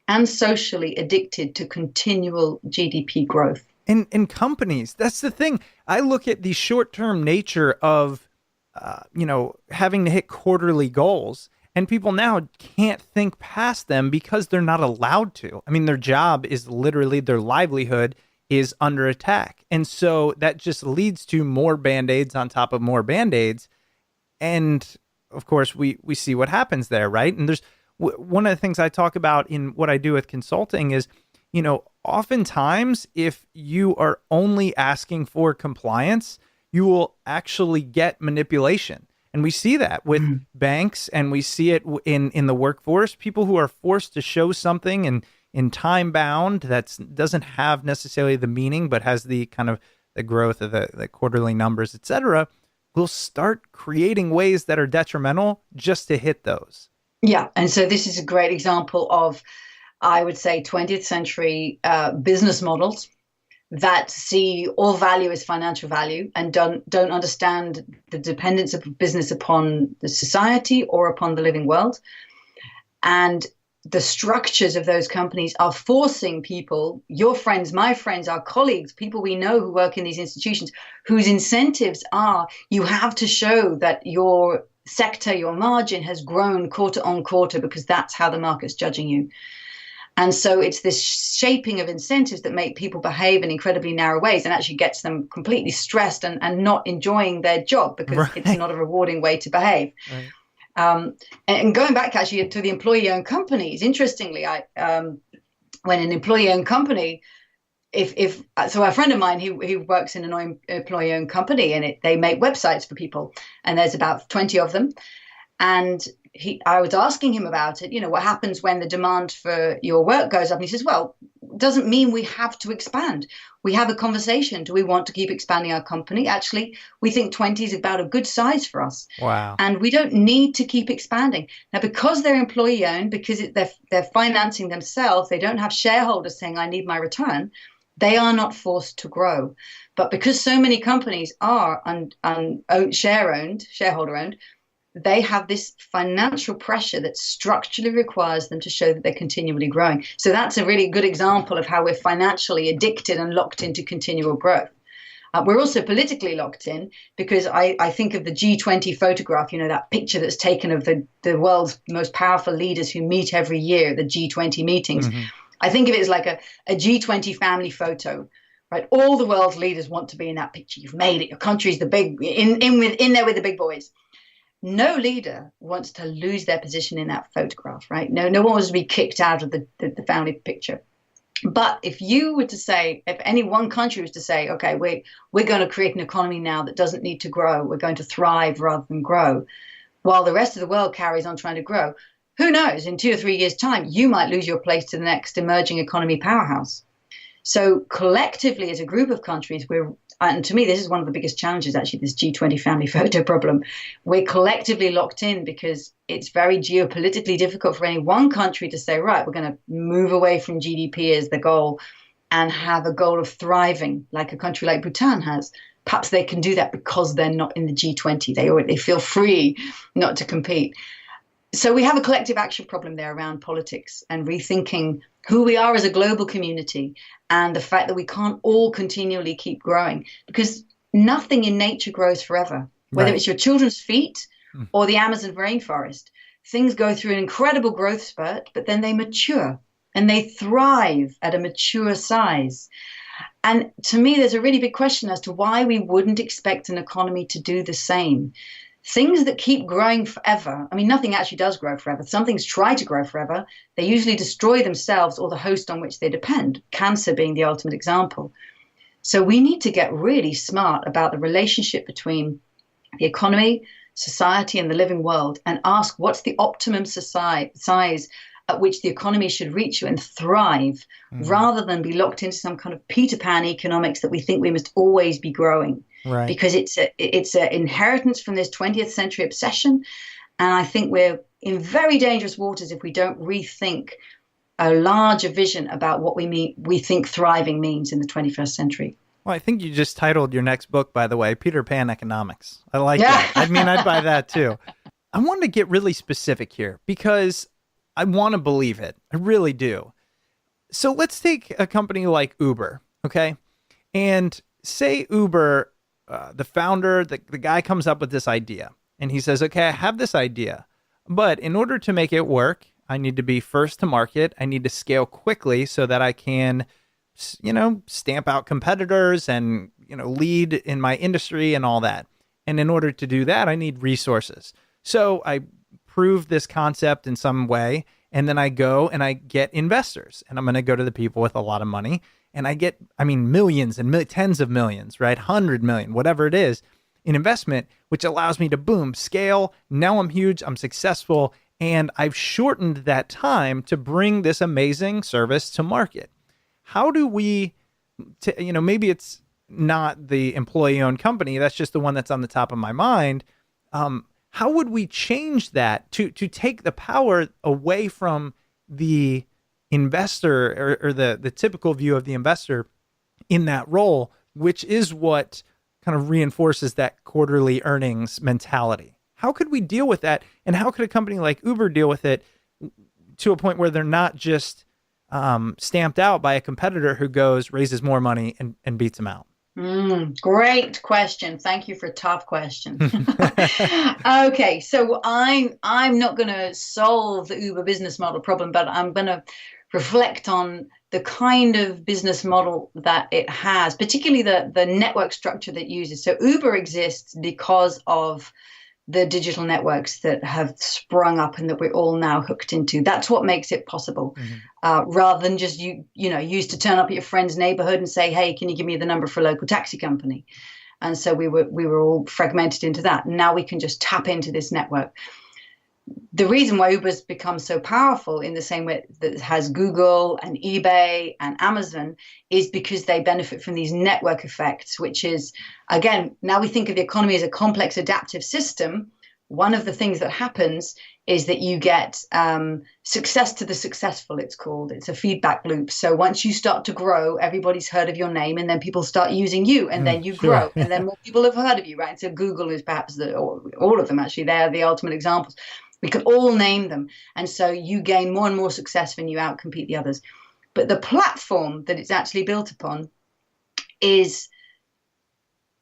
and socially addicted to continual GDP growth. In companies, that's the thing. I look at the short-term nature of, having to hit quarterly goals. And people now can't think past them because they're not allowed to. I mean, their job is literally, their livelihood is under attack. And so that just leads to more Band-Aids on top of more Band-Aids. And of course, we see what happens there, right? And there's one of the things I talk about in what I do with consulting is, oftentimes if you are only asking for compliance, you will actually get manipulation. And we see that with banks, and we see it in the workforce, people who are forced to show something in time bound that doesn't have necessarily the meaning, but has the kind of the growth of the quarterly numbers, et cetera, will start creating ways that are detrimental just to hit those. Yeah. And so this is a great example of, I would say, 20th century business models that see all value as financial value and don't understand the dependence of business upon the society or upon the living world. And the structures of those companies are forcing people, your friends, my friends, our colleagues, people we know who work in these institutions, whose incentives are, you have to show that your sector, your margin has grown quarter on quarter because that's how the market's judging you. And so it's this shaping of incentives that make people behave in incredibly narrow ways and actually gets them completely stressed and not enjoying their job because it's not a rewarding way to behave. Right. And going back actually to the employee-owned companies, interestingly, when an employee-owned company, so a friend of mine who works in an employee-owned company, and they make websites for people, and there's about 20 of them. And I was asking him about it, what happens when the demand for your work goes up? And he says, well, doesn't mean we have to expand. We have a conversation. Do we want to keep expanding our company? Actually, we think 20 is about a good size for us. Wow. And we don't need to keep expanding. Now, because they're employee owned, because they're financing themselves, they don't have shareholders saying, I need my return. They are not forced to grow. But because so many companies are shareholder owned, they have this financial pressure that structurally requires them to show that they're continually growing. So that's a really good example of how we're financially addicted and locked into continual growth. We're also politically locked in because I think of the G20 photograph, that picture that's taken of the world's most powerful leaders who meet every year, the G20 meetings. Mm-hmm. I think of it as like a G20 family photo, right? All the world's leaders want to be in that picture. You've made it. Your country's the big, in there with the big boys. No leader wants to lose their position in that photograph, right? No one wants to be kicked out of the family picture. But if you were to say, if any one country was to say, okay, we're going to create an economy now that doesn't need to grow, we're going to thrive rather than grow, while the rest of the world carries on trying to grow, who knows, in 2 or 3 years' time, you might lose your place to the next emerging economy powerhouse. So collectively, as a group of countries, and to me, this is one of the biggest challenges, actually, this G20 family photo problem. We're collectively locked in because it's very geopolitically difficult for any one country to say, right, we're going to move away from GDP as the goal and have a goal of thriving like a country like Bhutan has. Perhaps they can do that because they're not in the G20. They feel free not to compete. So we have a collective action problem there around politics and rethinking who we are as a global community and the fact that we can't all continually keep growing because nothing in nature grows forever, whether it's your children's feet or the Amazon rainforest. Things go through an incredible growth spurt, but then they mature and they thrive at a mature size. And to me, there's a really big question as to why we wouldn't expect an economy to do the same. Things that keep growing forever, I mean, nothing actually does grow forever. Some things try to grow forever. They usually destroy themselves or the host on which they depend, cancer being the ultimate example. So we need to get really smart about the relationship between the economy, society, and the living world and ask what's the optimum size at which the economy should reach and thrive rather than be locked into some kind of Peter Pan economics that we think we must always be growing. Right. Because it's an inheritance from this 20th century obsession. And I think we're in very dangerous waters if we don't rethink a larger vision about what we think thriving means in the 21st century. Well, I think you just titled your next book, by the way, Peter Pan Economics. I like that. I mean, I'd buy that too. I wanted to get really specific here because I want to believe it. I really do. So let's take a company like Uber, okay? And say Uber, the founder, the guy comes up with this idea. And he says, okay, I have this idea. But in order to make it work, I need to be first to market. I need to scale quickly so that I can, stamp out competitors and, lead in my industry and all that. And in order to do that, I need resources. So I prove this concept in some way, and then I go and I get investors. And I'm going to go to the people with a lot of money. And I get, millions and tens of millions, right? 100 million, whatever it is, in investment, which allows me to boom, scale. Now I'm huge, I'm successful, and I've shortened that time to bring this amazing service to market. How do we, maybe it's not the employee-owned company, that's just the one that's on the top of my mind. How would we change that to take the power away from the investor or the typical view of the investor in that role, which is what kind of reinforces that quarterly earnings mentality? How could we deal with that? And how could a company like Uber deal with it to a point where they're not just stamped out by a competitor who raises more money and beats them out? Great question. Thank you for a tough question. Okay, so I'm not going to solve the Uber business model problem, but I'm going to reflect on the kind of business model that it has, particularly the network structure that it uses. So Uber exists because of the digital networks that have sprung up and that we're all now hooked into. That's what makes it possible, rather than just used to turn up at your friend's neighborhood and say, hey, can you give me the number for a local taxi company? And so we were all fragmented into that. Now we can just tap into this network. the reason why Uber's become so powerful in the same way that it has Google and eBay and Amazon is because they benefit from these network effects, which is, again, now we think of the economy as a complex adaptive system. One of the things that happens is that you get success to the successful, it's called. It's a feedback loop. So once you start to grow, everybody's heard of your name, and then people start using you, and then you grow, and then more people have heard of you, right? So Google is perhaps all of them, actually. They're the ultimate examples. We could all name them. And so you gain more and more success when you outcompete the others. But the platform that it's actually built upon is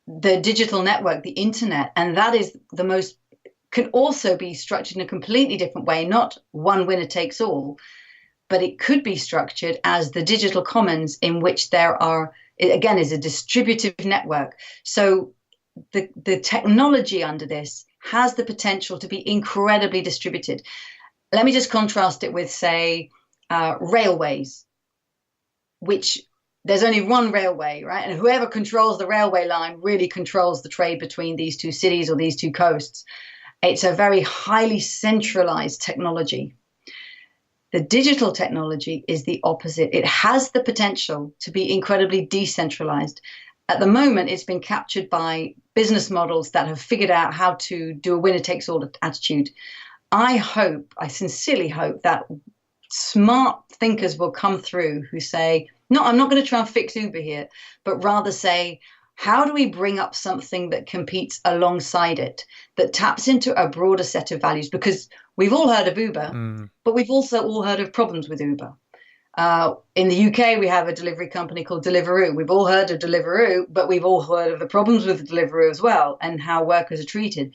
the digital network, the internet. And that is the most, can also be structured in a completely different way, not one winner takes all, but it could be structured as the digital commons in which there are, again, is a distributive network. So the technology under this has the potential to be incredibly distributed. Let me just contrast it with, say, railways, which there's only one railway, right? And whoever controls the railway line really controls the trade between these two cities or these two coasts. It's a very highly centralized technology. The digital technology is the opposite. It has the potential to be incredibly decentralized. At the moment, it's been captured by business models that have figured out how to do a winner-takes-all attitude. I sincerely hope that smart thinkers will come through who say, no, I'm not going to try and fix Uber here, but rather say, how do we bring up something that competes alongside it, that taps into a broader set of values? Because we've all heard of Uber, but we've also all heard of problems with Uber. In the UK, we have a delivery company called Deliveroo. We've all heard of Deliveroo, but we've all heard of the problems with Deliveroo as well and how workers are treated.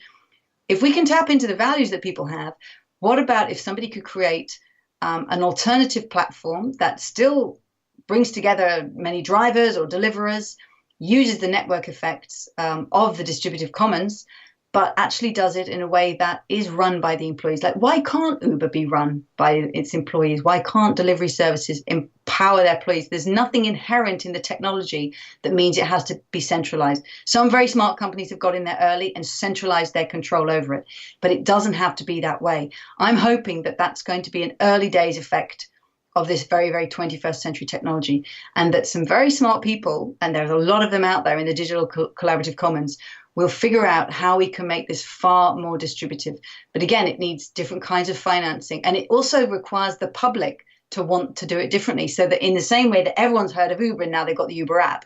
If we can tap into the values that people have, what about if somebody could create an alternative platform that still brings together many drivers or deliverers, uses the network effects of the distributive commons, but actually does it in a way that is run by the employees? Like, why can't Uber be run by its employees? Why can't delivery services empower their employees? There's nothing inherent in the technology that means it has to be centralized. Some very smart companies have got in there early and centralized their control over it, but it doesn't have to be that way. I'm hoping that that's going to be an early days effect of this very, very 21st century technology, and that some very smart people, and there's a lot of them out there in the digital collaborative commons, will figure out how we can make this far more distributive. But again, it needs different kinds of financing, and it also requires the public to want to do it differently, so that in the same way that everyone's heard of Uber and now they've got the Uber app,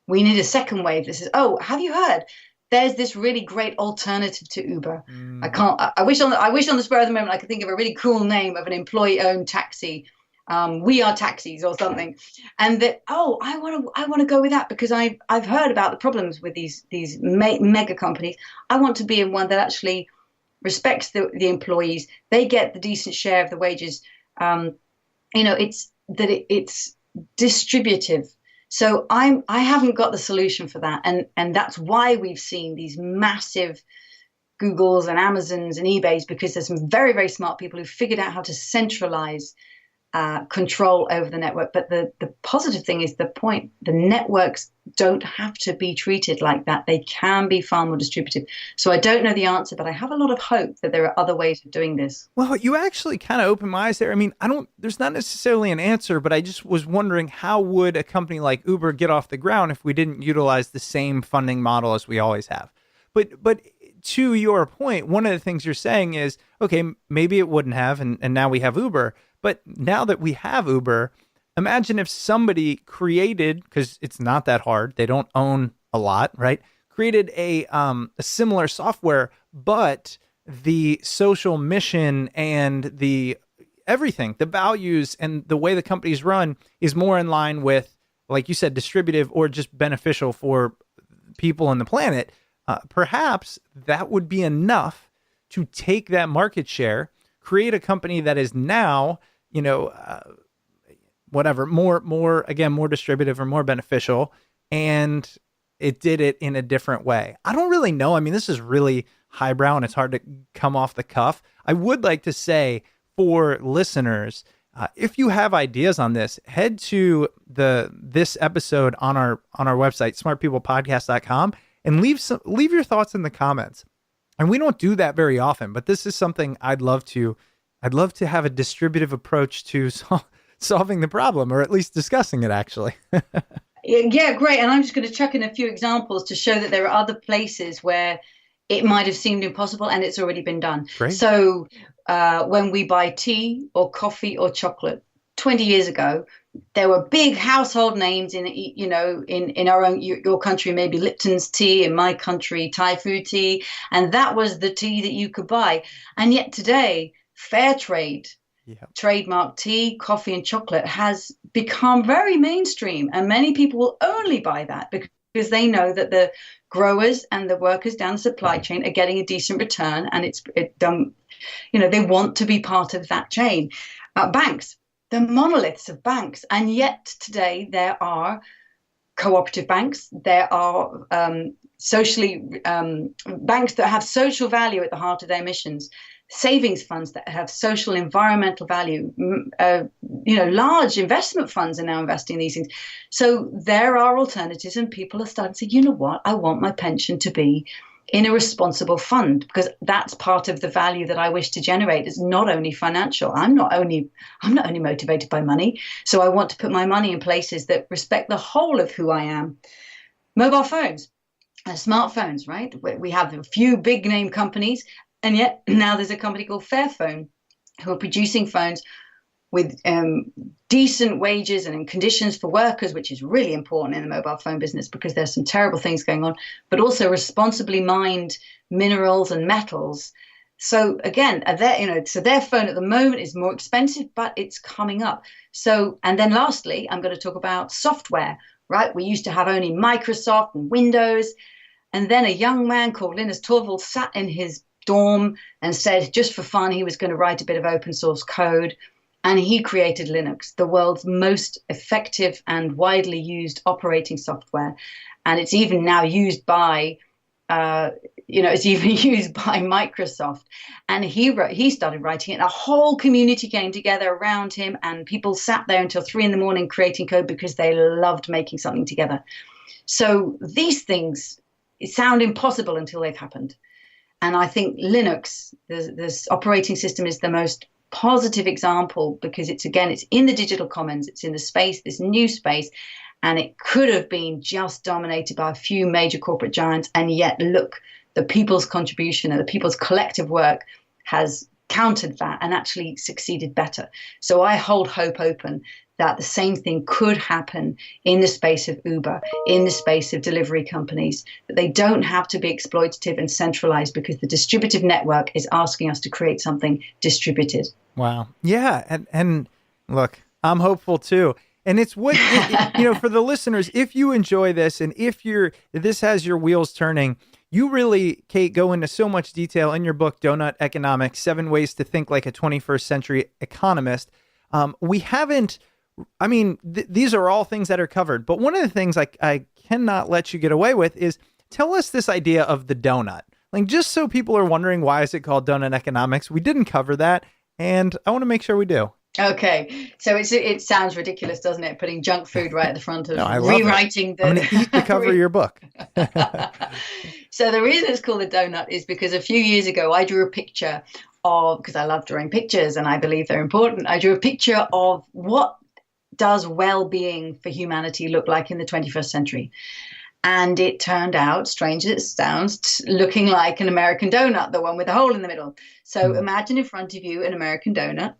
we need a second wave that says, oh, have you heard? There's this really great alternative to Uber. I wish on the spur of the moment I could think of a really cool name of an employee-owned taxi. We Are Taxis or something, and that, oh, I want to go with that because I've heard about the problems with these mega companies. I want to be in one that actually respects the employees. They get the decent share of the wages. It's distributive. So I haven't got the solution for that, and that's why we've seen these massive Googles and Amazons and eBays, because there's some very, very smart people who figured out how to centralize control over the network. But the positive thing is the networks don't have to be treated like that. They can be far more distributive. So I don't know the answer, but I have a lot of hope that there are other ways of doing this. Well, you actually kind of opened my eyes there. I mean, there's not necessarily an answer, but I just was wondering, how would a company like Uber get off the ground if we didn't utilize the same funding model as we always have? But to your point, one of the things you're saying is, okay, maybe it wouldn't have, and now we have Uber. But now that we have Uber, imagine if somebody created, because it's not that hard, they don't own a lot, right? Created a similar software, but the social mission and the everything, the values and the way the companies run is more in line with, like you said, distributive or just beneficial for people and the planet. Perhaps that would be enough to take that market share, create a company that is now, more distributive or more beneficial, and it did it in a different way. I don't really know. I mean, this is really highbrow and it's hard to come off the cuff. I would like to say for listeners, if you have ideas on this, head to this episode on our website, smartpeoplepodcast.com, and leave your thoughts in the comments. And we don't do that very often, but this is something I'd love to have a distributive approach to solving the problem, or at least discussing it, actually. Yeah, great. And I'm just going to chuck in a few examples to show that there are other places where it might have seemed impossible and it's already been done. Great. So when we buy tea or coffee or chocolate, 20 years ago, there were big household names in our own, your country, maybe Lipton's tea, in my country, Thai food tea. And that was the tea that you could buy. And yet today, fair trade, trademark tea, coffee and chocolate has become very mainstream. And many people will only buy that because they know that the growers and the workers down the supply chain are getting a decent return. And they want to be part of that chain. Banks, the monoliths of banks. And yet today there are cooperative banks. There are banks that have social value at the heart of their missions. Savings funds that have social environmental value, large investment funds are now investing in these things. So there are alternatives, and people are starting to say, you know what, I want my pension to be in a responsible fund, because that's part of the value that I wish to generate. It's not only financial. I'm not only motivated by money. So I want to put my money in places that respect the whole of who I am. Mobile phones, smartphones, right? We have a few big name companies. And yet now there's a company called Fairphone who are producing phones with decent wages and conditions for workers, which is really important in the mobile phone business because there's some terrible things going on, but also responsibly mined minerals and metals. So again, their phone at the moment is more expensive, but it's coming up. So, and then lastly, I'm going to talk about software, right? We used to have only Microsoft and Windows. And then a young man called Linus Torvalds sat in his dorm and said, just for fun, he was going to write a bit of open source code. And he created Linux, the world's most effective and widely used operating software. And it's even now used by, Microsoft. And he started writing it, and a whole community came together around him, and people sat there until 3 a.m. creating code because they loved making something together. So these things sound impossible until they've happened. And I think Linux, this operating system, is the most positive example because it's in the digital commons, it's in the space, this new space, and it could have been just dominated by a few major corporate giants. And yet, look, the people's contribution and the people's collective work has countered that and actually succeeded better. So I hold hope open that the same thing could happen in the space of Uber, in the space of delivery companies, that they don't have to be exploitative and centralized because the distributive network is asking us to create something distributed. Wow. Yeah. And look, I'm hopeful too. And it's what, for the listeners, if you enjoy this and if this has your wheels turning, you really, Kate, go into so much detail in your book, Doughnut Economics, 7 Ways to Think Like a 21st Century Economist. These are all things that are covered. But one of the things I cannot let you get away with is tell us this idea of the donut. Like, just so people are wondering, why is it called Doughnut Economics? We didn't cover that, and I want to make sure we do. Okay, so it sounds ridiculous, doesn't it? Putting junk food right at the front of rewriting I'm going to eat the cover of your book. So the reason it's called a donut is because a few years ago I drew a picture because I love drawing pictures and I believe they're important. I drew a picture of what does well-being for humanity look like in the 21st century. And it turned out, strange as it sounds, looking like an American donut, the one with the hole in the middle. So imagine in front of you an American donut.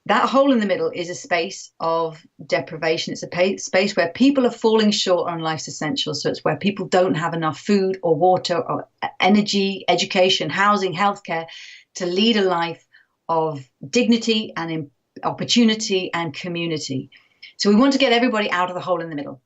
That hole in the middle is a space of deprivation. It's a space where people are falling short on life's essentials. So it's where people don't have enough food or water or energy, education, housing, healthcare to lead a life of dignity and opportunity and community. So we want to get everybody out of the hole in the middle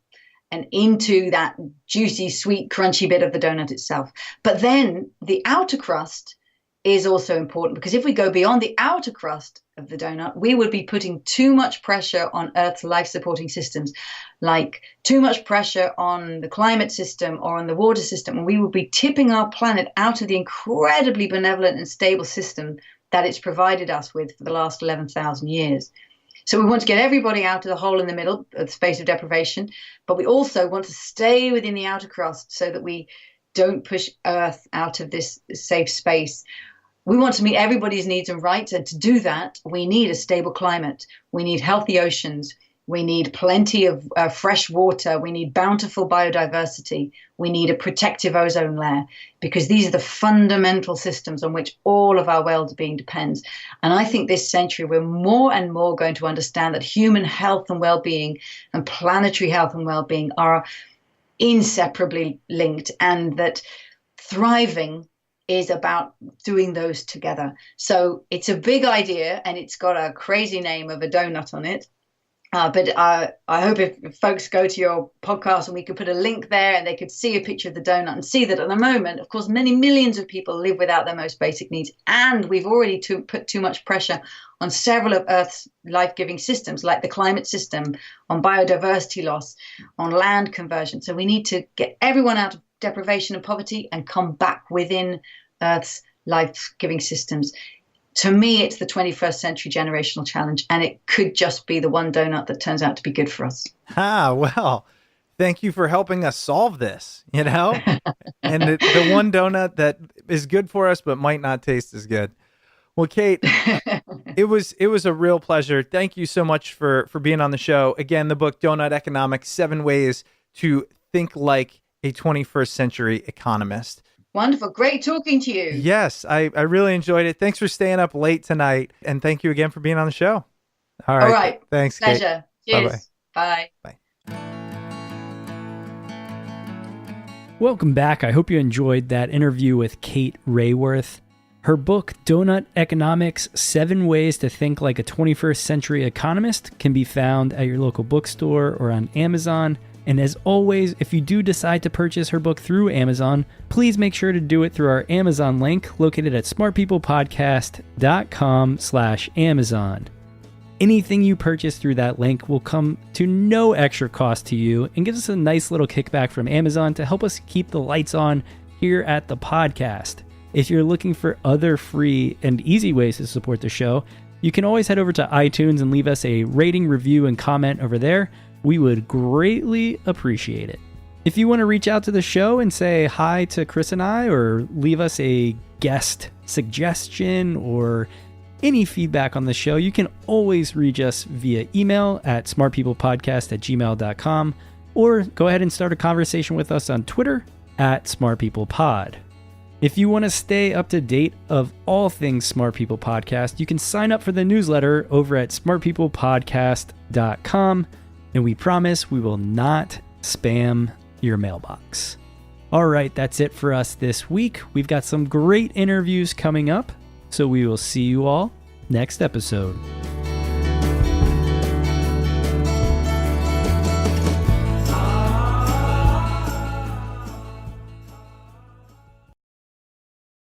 and into that juicy, sweet, crunchy bit of the donut itself. But then the outer crust is also important, because if we go beyond the outer crust of the donut, we would be putting too much pressure on Earth's life-supporting systems, like too much pressure on the climate system or on the water system, and we would be tipping our planet out of the incredibly benevolent and stable system that it's provided us with for the last 11,000 years. So we want to get everybody out of the hole in the middle of the space of deprivation, but we also want to stay within the outer crust so that we don't push Earth out of this safe space. We want to meet everybody's needs and rights. And to do that, we need a stable climate. We need healthy oceans. We need plenty of fresh water. We need bountiful biodiversity. We need a protective ozone layer, because these are the fundamental systems on which all of our well-being depends. And I think this century, we're more and more going to understand that human health and well-being and planetary health and well-being are inseparably linked, and that thriving is about doing those together. So it's a big idea, and it's got a crazy name of a donut on it. But I hope if folks go to your podcast and we could put a link there and they could see a picture of the donut and see that at the moment, of course, many millions of people live without their most basic needs. And we've already put too much pressure on several of Earth's life-giving systems, like the climate system, on biodiversity loss, on land conversion. So we need to get everyone out of deprivation and poverty and come back within Earth's life-giving systems. To me, it's the 21st century generational challenge, and it could just be the one donut that turns out to be good for us. Well, thank you for helping us solve this, and the one donut that is good for us, but might not taste as good. Well, Kate, it was a real pleasure. Thank you so much for being on the show. Again, the book, Doughnut Economics, 7 Ways to Think Like a 21st Century Economist. Wonderful. Great talking to you. Yes, I really enjoyed it. Thanks for staying up late tonight. And thank you again for being on the show. All right. Thanks, Pleasure. Kate. Cheers. Bye. Bye. Welcome back. I hope you enjoyed that interview with Kate Raworth. Her book, Doughnut Economics, 7 Ways to Think Like a 21st Century Economist, can be found at your local bookstore or on Amazon. And as always, if you do decide to purchase her book through Amazon, please make sure to do it through our Amazon link located at smartpeoplepodcast.com/Amazon. Anything you purchase through that link will come to no extra cost to you and gives us a nice little kickback from Amazon to help us keep the lights on here at the podcast. If you're looking for other free and easy ways to support the show, you can always head over to iTunes and leave us a rating, review, and comment over there. We would greatly appreciate it. If you want to reach out to the show and say hi to Chris and I, or leave us a guest suggestion or any feedback on the show, you can always reach us via email at smartpeoplepodcast@gmail.com, or go ahead and start a conversation with us on Twitter at smartpeoplepod. If you want to stay up to date of all things Smart People Podcast, you can sign up for the newsletter over at smartpeoplepodcast.com. And we promise we will not spam your mailbox. All right, that's it for us this week. We've got some great interviews coming up, so we will see you all next episode.